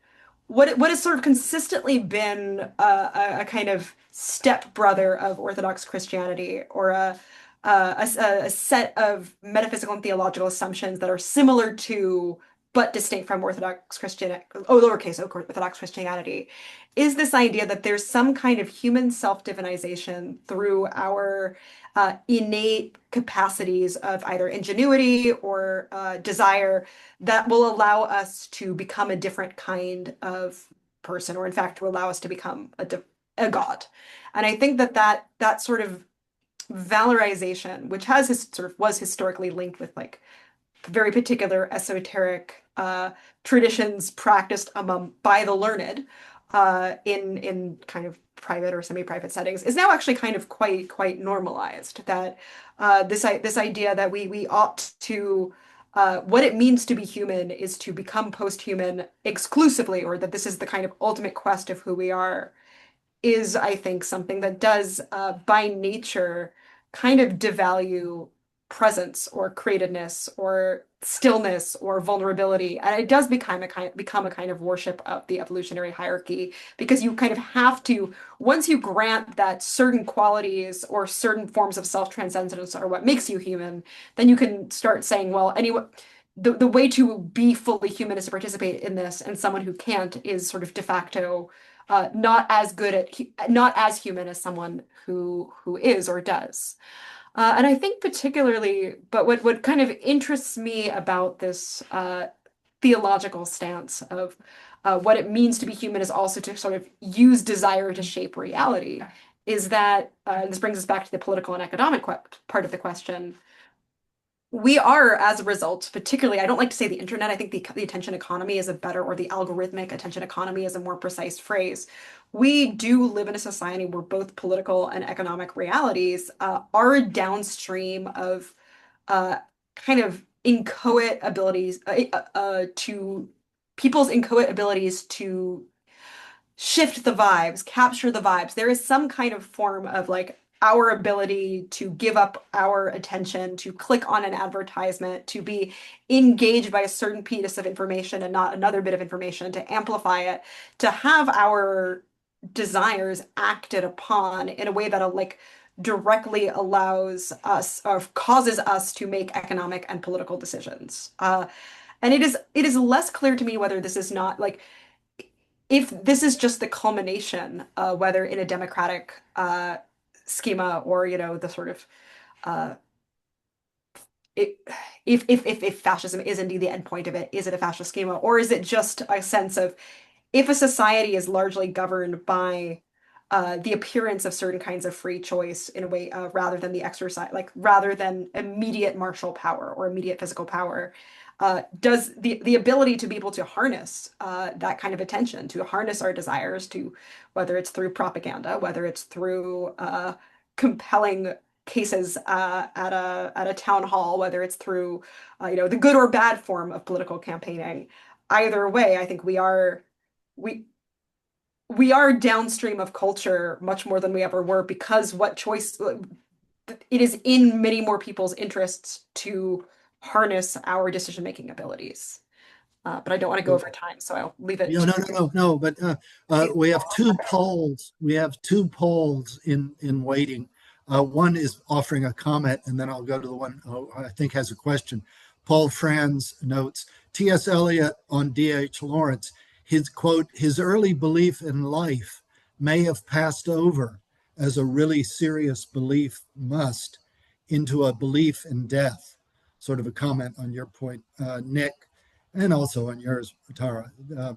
what has sort of consistently been a kind of stepbrother of Orthodox Christianity, or a set of metaphysical and theological assumptions that are similar to but distinct from Orthodox Christian, lowercase Orthodox Christianity, is this idea that there's some kind of human self-divinization through our innate capacities of either ingenuity or desire that will allow us to become a different kind of person, or in fact, to allow us to become a god. And I think that sort of valorization, which has sort of was historically linked with like very particular esoteric traditions practiced among by the learned in kind of private or semi-private settings, is now actually kind of quite normalized. That this idea that we ought to what it means to be human is to become post-human exclusively, or that this is the kind of ultimate quest of who we are, is, I think, something that does, by nature, kind of devalue presence or createdness or stillness or vulnerability. And it does become a kind of worship of the evolutionary hierarchy, because you kind of have to, once you grant that certain qualities or certain forms of self-transcendence are what makes you human, then you can start saying, well, anyway, the way to be fully human is to participate in this, and someone who can't is sort of de facto not as good at not as human as someone who is or does. And I think particularly, but what kind of interests me about this theological stance of what it means to be human is also to sort of use desire to shape reality, is that this brings us back to the political and economic part of the question. We are, as a result, particularly, I don't like to say the internet. I think the attention economy is a better, or the algorithmic attention economy is a more precise phrase. We do live in a society where both political and economic realities are downstream of kind of inchoate abilities to people's inchoate abilities to shift the vibes, capture the vibes. There is some kind of form of like our ability to give up our attention, to click on an advertisement, to be engaged by a certain piece of information and not another bit of information, to amplify it, to have our desires acted upon in a way that like directly allows us or causes us to make economic and political decisions. And it is less clear to me whether this is not like if this is just the culmination, whether in a democratic schema, or the sort of uh, it, if fascism is indeed the end point of it, is it a fascist schema, or is it just a sense of, if a society is largely governed by the appearance of certain kinds of free choice in a way, rather than the exercise, like rather than immediate martial power or immediate physical power, does the ability to be able to harness that kind of attention, to harness our desires, to whether it's through propaganda, whether it's through compelling cases at a town hall, whether it's through the good or bad form of political campaigning. Either way, I think we we are downstream of culture much more than we ever were, because what choice it is in many more people's interests to harness our decision-making abilities. But I don't want to go over time, so I'll leave it No, no, no, no, no. But we have two polls. We have two polls in waiting. One is offering a comment, and then I'll go to the one who I think has a question. Paul Franz notes T.S. Eliot on D.H. Lawrence. His quote, his early belief in life may have passed over as a really serious belief must into a belief in death. Sort of a comment on your point, Nick, and also on yours, Tara,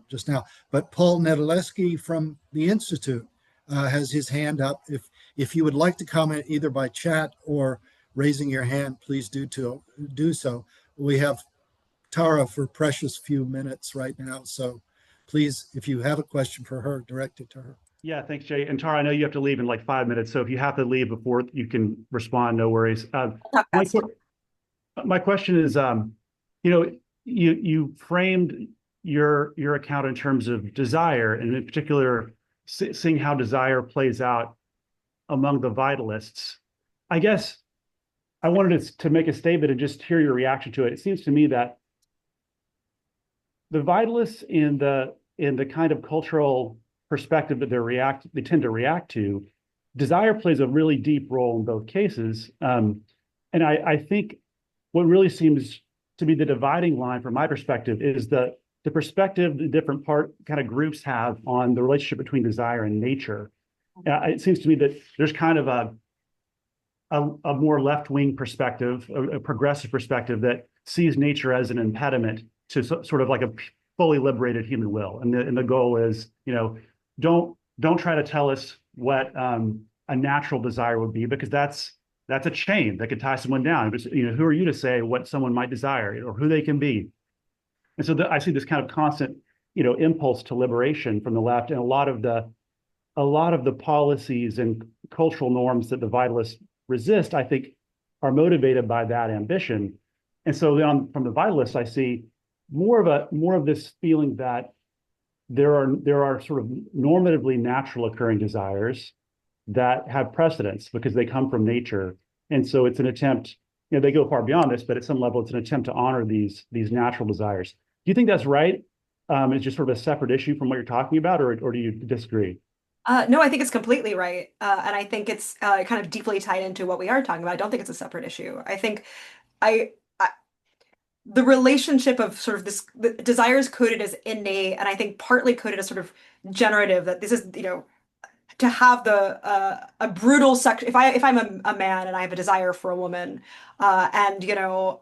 just now. But Paul Nedaleski from the Institute has his hand up. If you would like to comment either by chat or raising your hand, please do so. We have Tara for precious few minutes right now, so please, if you have a question for her, direct it to her. Yeah, thanks, Jay. And Tara, I know you have to leave in like 5 minutes, so if you have to leave before you can respond, no worries. My question is, you framed your account in terms of desire, and in particular, seeing how desire plays out among the vitalists. I guess I wanted to make a statement and just hear your reaction to it. It seems to me that the vitalists in the kind of cultural perspective that they tend to react to, desire plays a really deep role in both cases. And I think what really seems to be the dividing line from my perspective is the perspective the different kind of groups have on the relationship between desire and nature. It seems to me that there's kind of a more left-wing perspective, a progressive perspective that sees nature as an impediment to sort of like a fully liberated human will. And the goal is, don't try to tell us what a natural desire would be, because that's a chain that could tie someone down. But, who are you to say what someone might desire or who they can be? And so I see this kind of constant, impulse to liberation from the left, and a lot of the policies and cultural norms that the vitalists resist, I think, are motivated by that ambition. And so from the vitalists, I see more of this feeling that there are sort of normatively natural occurring desires that have precedence because they come from nature. And so it's an attempt, they go far beyond this, but at some level, it's an attempt to honor these natural desires. Do you think that's right? It's just sort of a separate issue from what you're talking about, or do you disagree? No, I think it's completely right. And I think it's kind of deeply tied into what we are talking about. I don't think it's a separate issue. I think I the relationship of sort of this the desire is coded as innate, and I think partly coded as sort of generative, that this is, to have a brutal sex. If I'm a man and I have a desire for a woman, and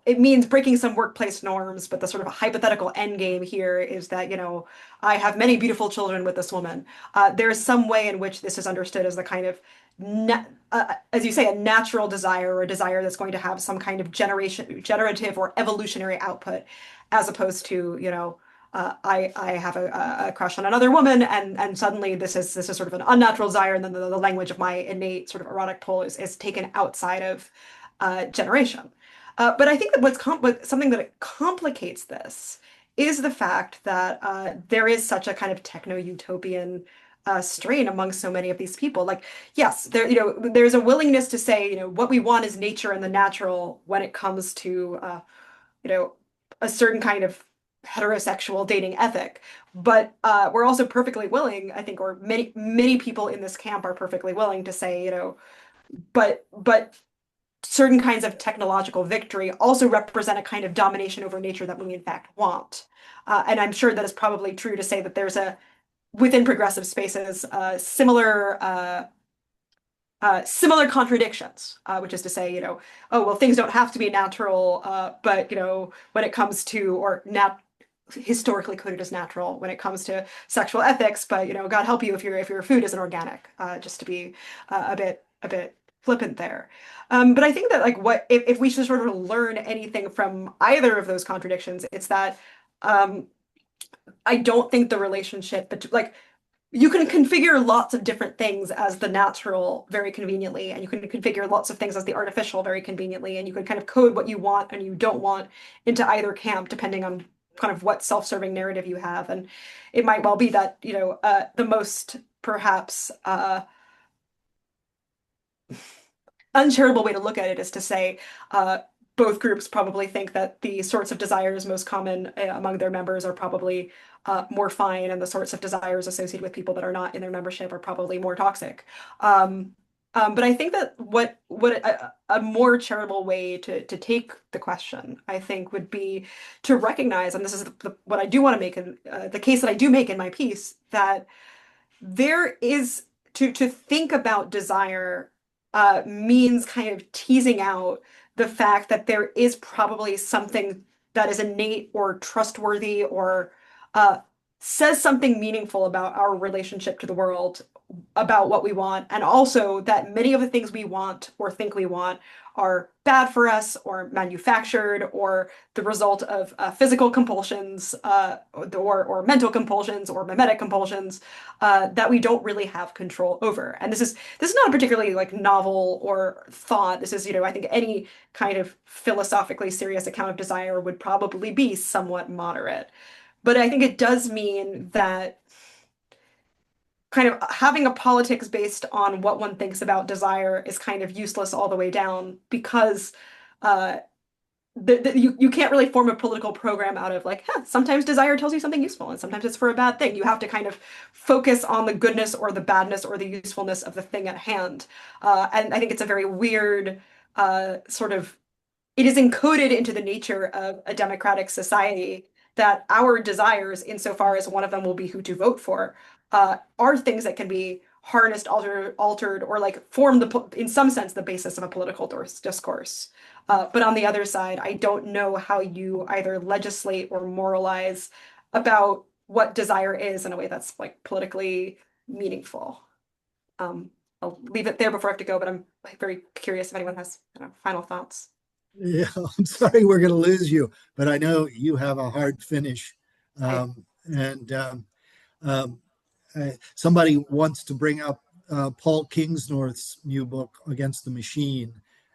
it means breaking some workplace norms, but the sort of hypothetical end game here is that I have many beautiful children with this woman. There is some way in which this is understood as the kind of as you say, a natural desire, or a desire that's going to have some kind of generative or evolutionary output, as opposed to I have a crush on another woman, and suddenly this is sort of an unnatural desire, and then the language of my innate sort of erotic pull is taken outside of generation. But I think that something that complicates this is the fact that there is such a kind of techno-utopian strain among so many of these people. Like, yes, there's a willingness to say, what we want is nature and the natural when it comes to a certain kind of heterosexual dating ethic. But we're also perfectly willing, I think, or many people in this camp are perfectly willing to say, but certain kinds of technological victory also represent a kind of domination over nature that we in fact want. And I'm sure that it's probably true to say that there's within progressive spaces, similar contradictions, which is to say, oh, well, things don't have to be natural, but when it comes to, or historically coded as natural when it comes to sexual ethics, but God help you if your food isn't organic, just to be a bit flippant there. But I think that, like, if we should sort of learn anything from either of those contradictions, it's that I don't think the relationship, but like, you can configure lots of different things as the natural very conveniently, and you can configure lots of things as the artificial very conveniently, and you can kind of code what you want and you don't want into either camp depending on kind of what self-serving narrative you have. And it might well be that the most perhaps uncharitable way to look at it is to say both groups probably think that the sorts of desires most common among their members are probably more fine, and the sorts of desires associated with people that are not in their membership are probably more toxic. But I think that what a more charitable way to take the question, I think, would be to recognize, and this is what I do want to make, the case that I do make in my piece, that there is to think about desire means kind of teasing out the fact that there is probably something that is innate or trustworthy, or says something meaningful about our relationship to the world, about what we want, and also that many of the things we want or think we want are bad for us, or manufactured, or the result of physical compulsions, or mental compulsions, or mimetic compulsions that we don't really have control over. And this is not a particularly like novel or thought. This is, I think any kind of philosophically serious account of desire would probably be somewhat moderate. But I think it does mean that kind of having a politics based on what one thinks about desire is kind of useless all the way down, because you can't really form a political program out of like, sometimes desire tells you something useful and sometimes it's for a bad thing. You have to kind of focus on the goodness or the badness or the usefulness of the thing at hand. And I think it's a very weird sort of it is encoded into the nature of a democratic society that our desires, insofar as one of them will be who to vote for, are things that can be harnessed, altered, or like form in some sense, the basis of a political discourse. But on the other side, I don't know how you either legislate or moralize about what desire is in a way that's like politically meaningful. Um, I'll leave it there before I have to go, but I'm very curious if anyone has final thoughts. Yeah, I'm sorry we're going to lose you, but I know you have a hard finish. I, And um, Somebody wants to bring up Paul Kingsnorth's new book, Against the Machine,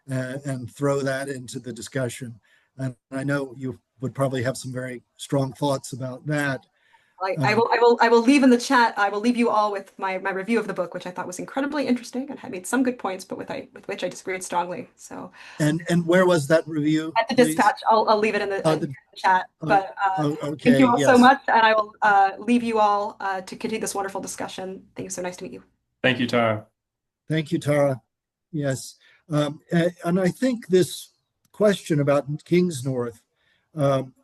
and throw that into the discussion. And I know you would probably have some very strong thoughts about that. I will leave in the chat. I will leave you all with my review of the book, which I thought was incredibly interesting and had made some good points, but with which I disagreed strongly. So, And where was that review, at the please? dispatch, I'll leave it in the chat. But okay, thank you all so yes. much, and I will leave you all to continue this wonderful discussion. Thank you. So nice to meet you. Thank you, Tara. Thank you, Tara. Yes. And I think this question about Kingsnorth,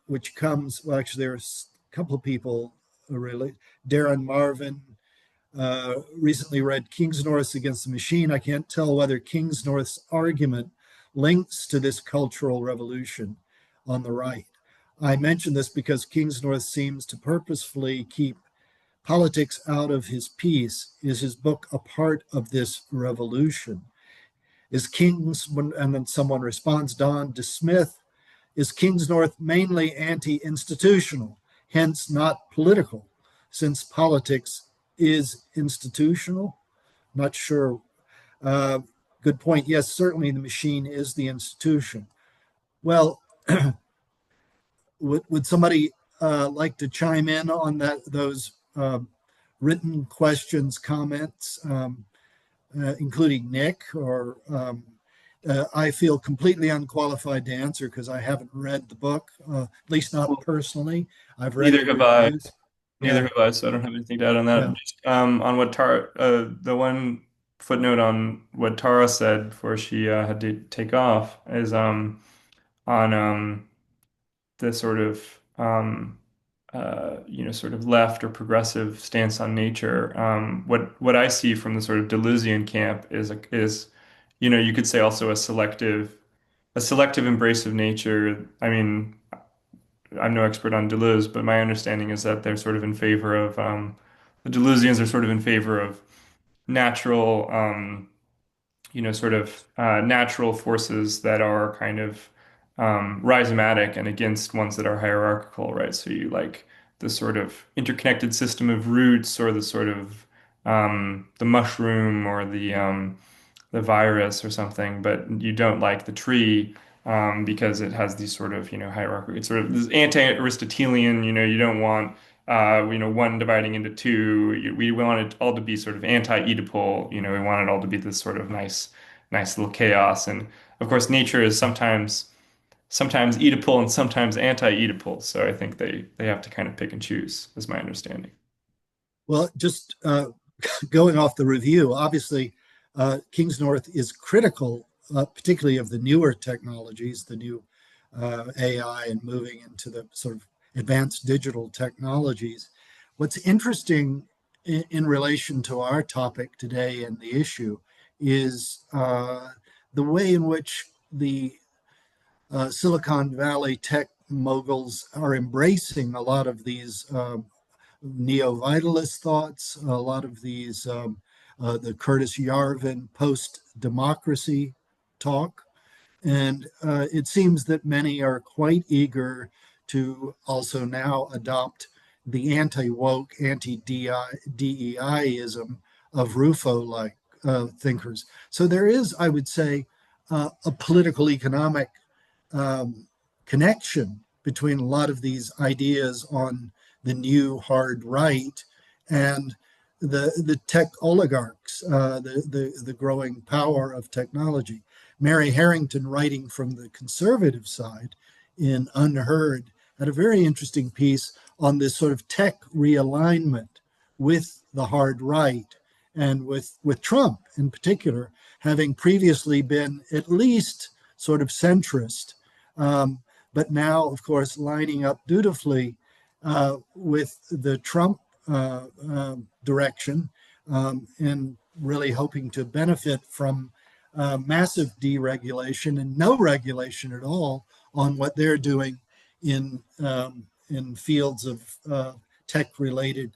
which comes, well, actually, there's a couple of people, really. Darren Marvin recently read Kingsnorth's Against the Machine. I can't tell whether Kingsnorth's argument links to this cultural revolution on the right. I mention this because Kingsnorth seems to purposefully keep politics out of his piece. Is his book a part of this revolution? Is Kings, and then someone responds, Don DeSmith, is Kingsnorth mainly anti-institutional, hence not political, since politics is institutional? Not sure. Good point. Yes, certainly the machine is the institution. Well, would somebody like to chime in on those written questions, comments, including Nick? Or I feel completely unqualified to answer because I haven't read the book, at least not personally. I've read Neither have I. reviews. Neither Yeah. have I, so I don't have anything to add on that. Yeah. Just, on what Tara, the one footnote on what Tara said before she had to take off is on the sort of sort of left or progressive stance on nature. What I see from the sort of Deleuzian camp is you could say also a selective embrace of nature. I mean, I'm no expert on Deleuze, but my understanding is that they're sort of in favor of the Deleuzians are sort of in favor of natural, sort of natural forces that are kind of rhizomatic and against ones that are hierarchical, right? So you like the sort of interconnected system of roots, or the sort of the mushroom, or the virus or something, but you don't like the tree because it has these sort of, hierarchy. It's sort of this anti-Aristotelian, you don't want, one dividing into two. We want it all to be sort of anti-Oedipal, we want it all to be this sort of nice little chaos. And of course, nature is sometimes Oedipal and sometimes anti-Oedipal. So I think they have to kind of pick and choose, is my understanding. Well, just going off the review, obviously, Kingsnorth is critical, particularly of the newer technologies, the new AI, and moving into the sort of advanced digital technologies. What's interesting in relation to our topic today and the issue is the way in which the Silicon Valley tech moguls are embracing a lot of these neo-vitalist thoughts, a lot of these the Curtis Yarvin post-democracy talk. And it seems that many are quite eager to also now adopt the anti-woke, anti-DEIism of Rufo-like thinkers. So there is, I would say, a political economic connection between a lot of these ideas on the new hard right and the tech oligarchs, the growing power of technology. Mary Harrington, writing from the conservative side in Unheard, had a very interesting piece on this sort of tech realignment with the hard right, and with Trump in particular, having previously been at least sort of centrist But now, of course, lining up dutifully with the Trump direction, and really hoping to benefit from massive deregulation and no regulation at all on what they're doing in fields of tech-related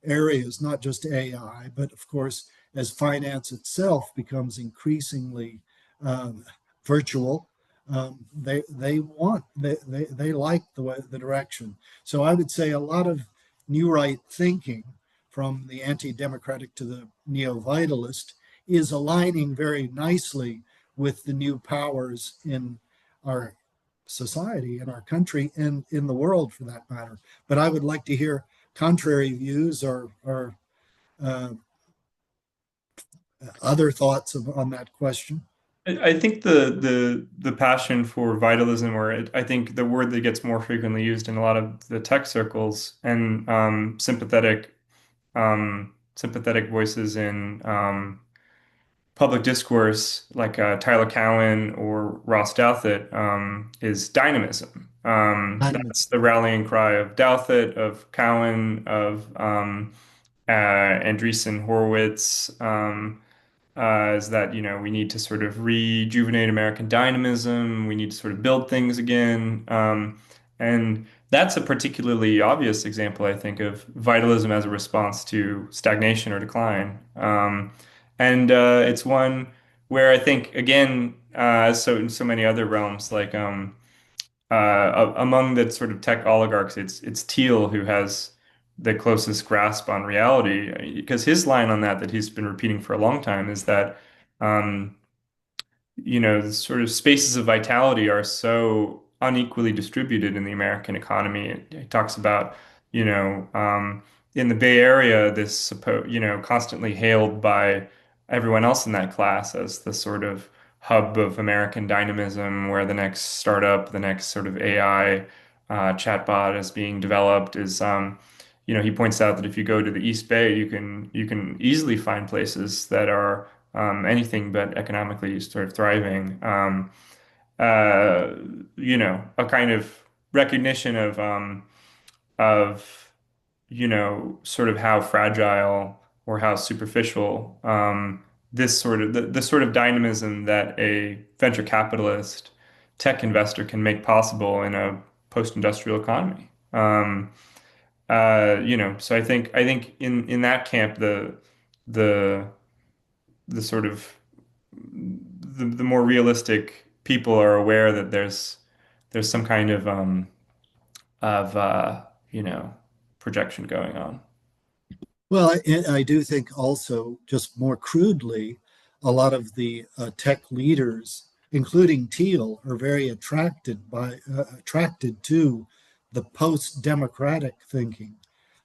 areas, not just AI, but of course, as finance itself becomes increasingly virtual, they like the direction. So I would say a lot of new right thinking, from the anti-democratic to the neo-vitalist, is aligning very nicely with the new powers in our society, in our country, and in the world for that matter. But I would like to hear contrary views or uh, other thoughts on that question. I think the passion for vitalism, or I think the word that gets more frequently used in a lot of the tech circles, and sympathetic voices in public discourse, like Tyler Cowen or Ross Douthat, is dynamism. That's the rallying cry of Douthat, of Cowen, of Andreessen Horowitz. Is that, we need to sort of rejuvenate American dynamism. We need to sort of build things again. And that's a particularly obvious example, I think, of vitalism as a response to stagnation or decline. And it's one where I think, again, so in so many other realms, like among the sort of tech oligarchs, it's Thiel who has the closest grasp on reality, because his line on that he's been repeating for a long time is that um, the sort of spaces of vitality are so unequally distributed in the American economy. It talks about, in the Bay Area, constantly hailed by everyone else in that class as the sort of hub of American dynamism, where the next startup, the next sort of AI chatbot is being developed is, he points out that if you go to the East Bay, you can easily find places that are anything but economically sort of thriving. Uh, a kind of recognition of sort of how fragile or how superficial this sort of the sort of dynamism that a venture capitalist tech investor can make possible in a post-industrial economy. So I think in that camp, the the sort of the more realistic people are aware that there's some kind of projection going on. Well, I do think also, just more crudely, a lot of the tech leaders, including Thiel, are very attracted to the post-democratic thinking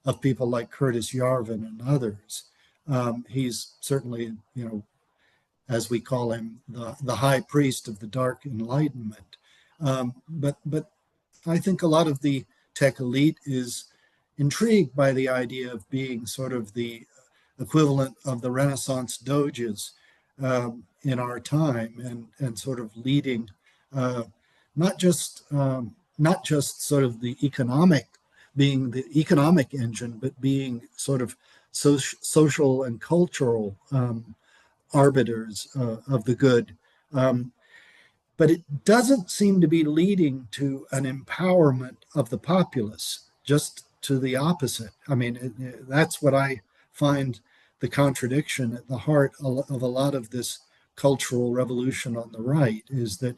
of people like Curtis Yarvin and others. He's certainly, as we call him, the high priest of the dark enlightenment. But I think a lot of the tech elite is intrigued by the idea of being sort of the equivalent of the Renaissance doges in our time, and sort of leading uh, not just sort of being the economic engine, but being sort of social and cultural arbiters of the good. Um, but it doesn't seem to be leading to an empowerment of the populace, just to the opposite. I mean, that's what I find the contradiction at the heart of a lot of this cultural revolution on the right, is that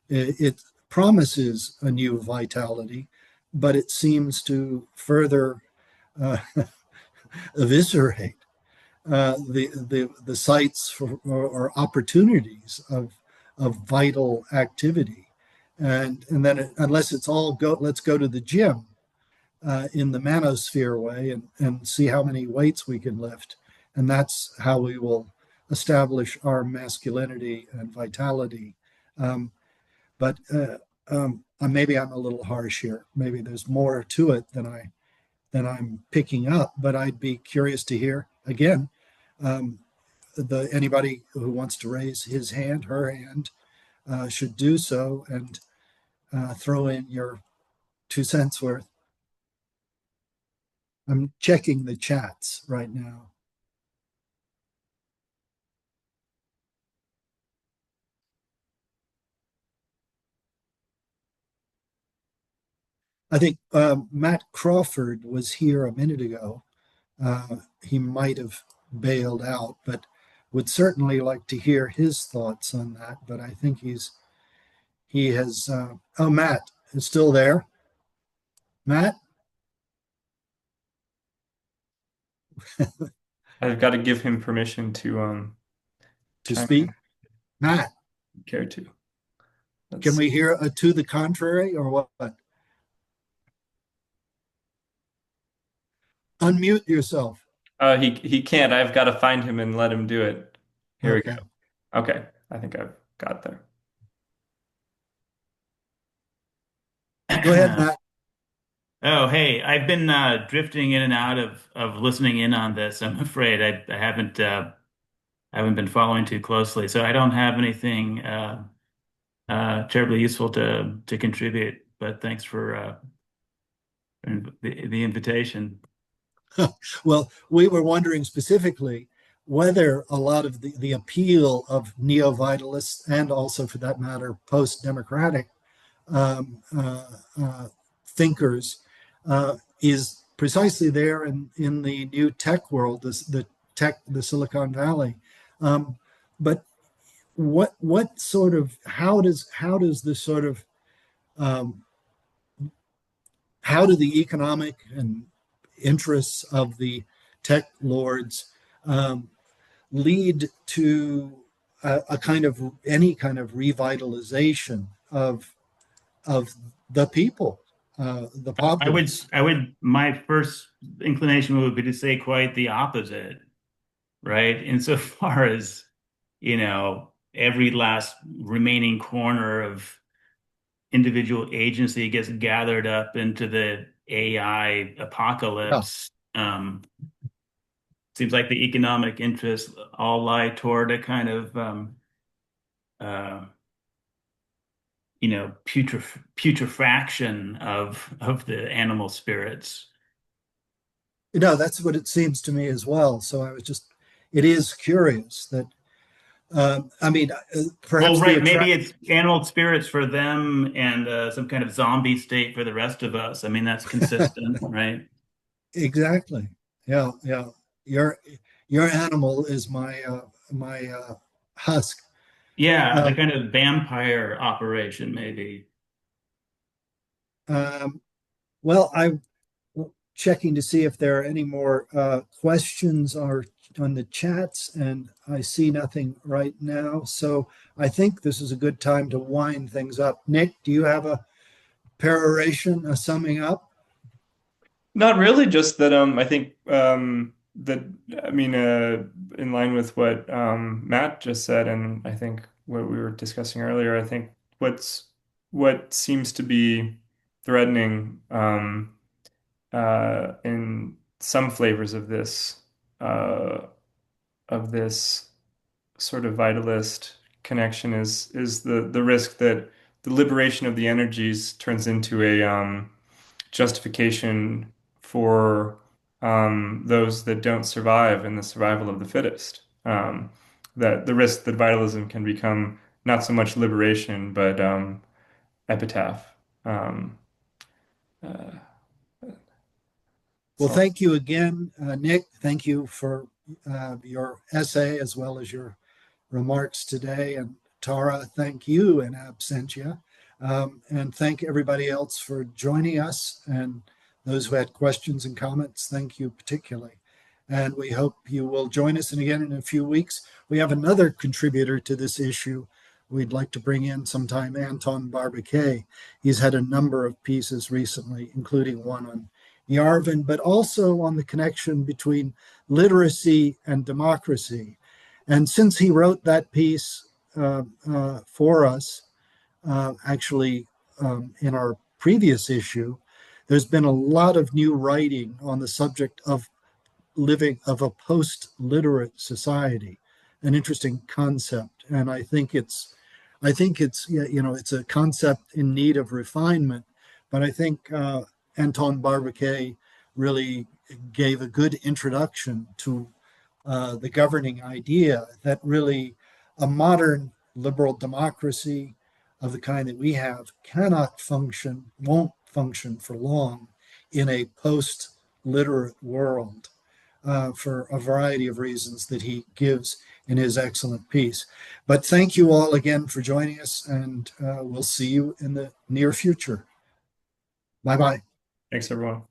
it promises a new vitality, but it seems to further uh, eviscerate the sites or opportunities of vital activity, and then unless it's all let's go to the gym in the manosphere way, and see how many weights we can lift, and that's how we will establish our masculinity and vitality. But maybe I'm a little harsh here. Maybe there's more to it than I'm picking up. But I'd be curious to hear again. Um, Anybody who wants to raise his hand, her hand, should do so. And throw in your 2 cents worth. I'm checking the chats right now. I think Matt Crawford was here a minute ago. He might have bailed out, but would certainly like to hear his thoughts on that. But I think he has. Oh, Matt is still there. Matt, I've got to give him permission to chime speak. in Matt, if you care to. can we hear a to the contrary or what? Unmute yourself. He can't. I've got to find him and let him do it. Here we Okay. go. Okay, I think I've got there. Go ahead, Matt. Oh, hey, I've been drifting in and out of listening in on this. I'm afraid I haven't been following too closely, so I don't have anything terribly useful to contribute. But thanks for the invitation. Well, we were wondering specifically whether a lot of the appeal of neo-vitalists and also, for that matter, post-democratic thinkers is precisely there in the new tech world, the Silicon Valley. But what sort of how does this sort of how do the economic and interests of the tech lords lead to a kind of any kind of revitalization of the people, the populace? My first inclination would be to say quite the opposite, right? Insofar as, every last remaining corner of individual agency gets gathered up into the AI apocalypse. Seems like the economic interests all lie toward a kind of, putrefaction of the animal spirits. That's what it seems to me as well. So it is curious that, perhaps. Well, right, maybe it's animal spirits for them and some kind of zombie state for the rest of us. I mean, that's consistent, right? Exactly. Yeah, yeah. Your animal is my husk. Yeah, the kind of vampire operation, maybe. Well, I'm checking to see if there are any more questions on the chats, and I see nothing right now. So I think this is a good time to wind things up. Nick, do you have a peroration, a summing up? Not really, just that I think in line with what Matt just said, and I think what we were discussing earlier, I think what seems to be threatening in some flavors of this sort of vitalist connection is the risk that the liberation of the energies turns into a justification for those that don't survive and the survival of the fittest. That the risk that vitalism can become not so much liberation, but epitaph. Well, thank you again, Nick. Thank you for your essay as well as your remarks today. And Tara, thank you in absentia. And thank everybody else for joining us. And those who had questions and comments, thank you particularly. And we hope you will join us. And again, in a few weeks, we have another contributor to this issue. We'd like to bring in sometime Anton Barbacay. He's had a number of pieces recently, including one on Yarvin, but also on the connection between literacy and democracy. And since he wrote that piece for us, actually in our previous issue, there's been a lot of new writing on the subject of a post-literate society, an interesting concept. And I think it's I think it's, it's a concept in need of refinement, but I think Anton Barbecue really gave a good introduction to the governing idea that really a modern liberal democracy of the kind that we have cannot function, won't function for long in a post-literate world for a variety of reasons that he gives in his excellent piece. But thank you all again for joining us, and we'll see you in the near future. Bye-bye. Thanks, everyone.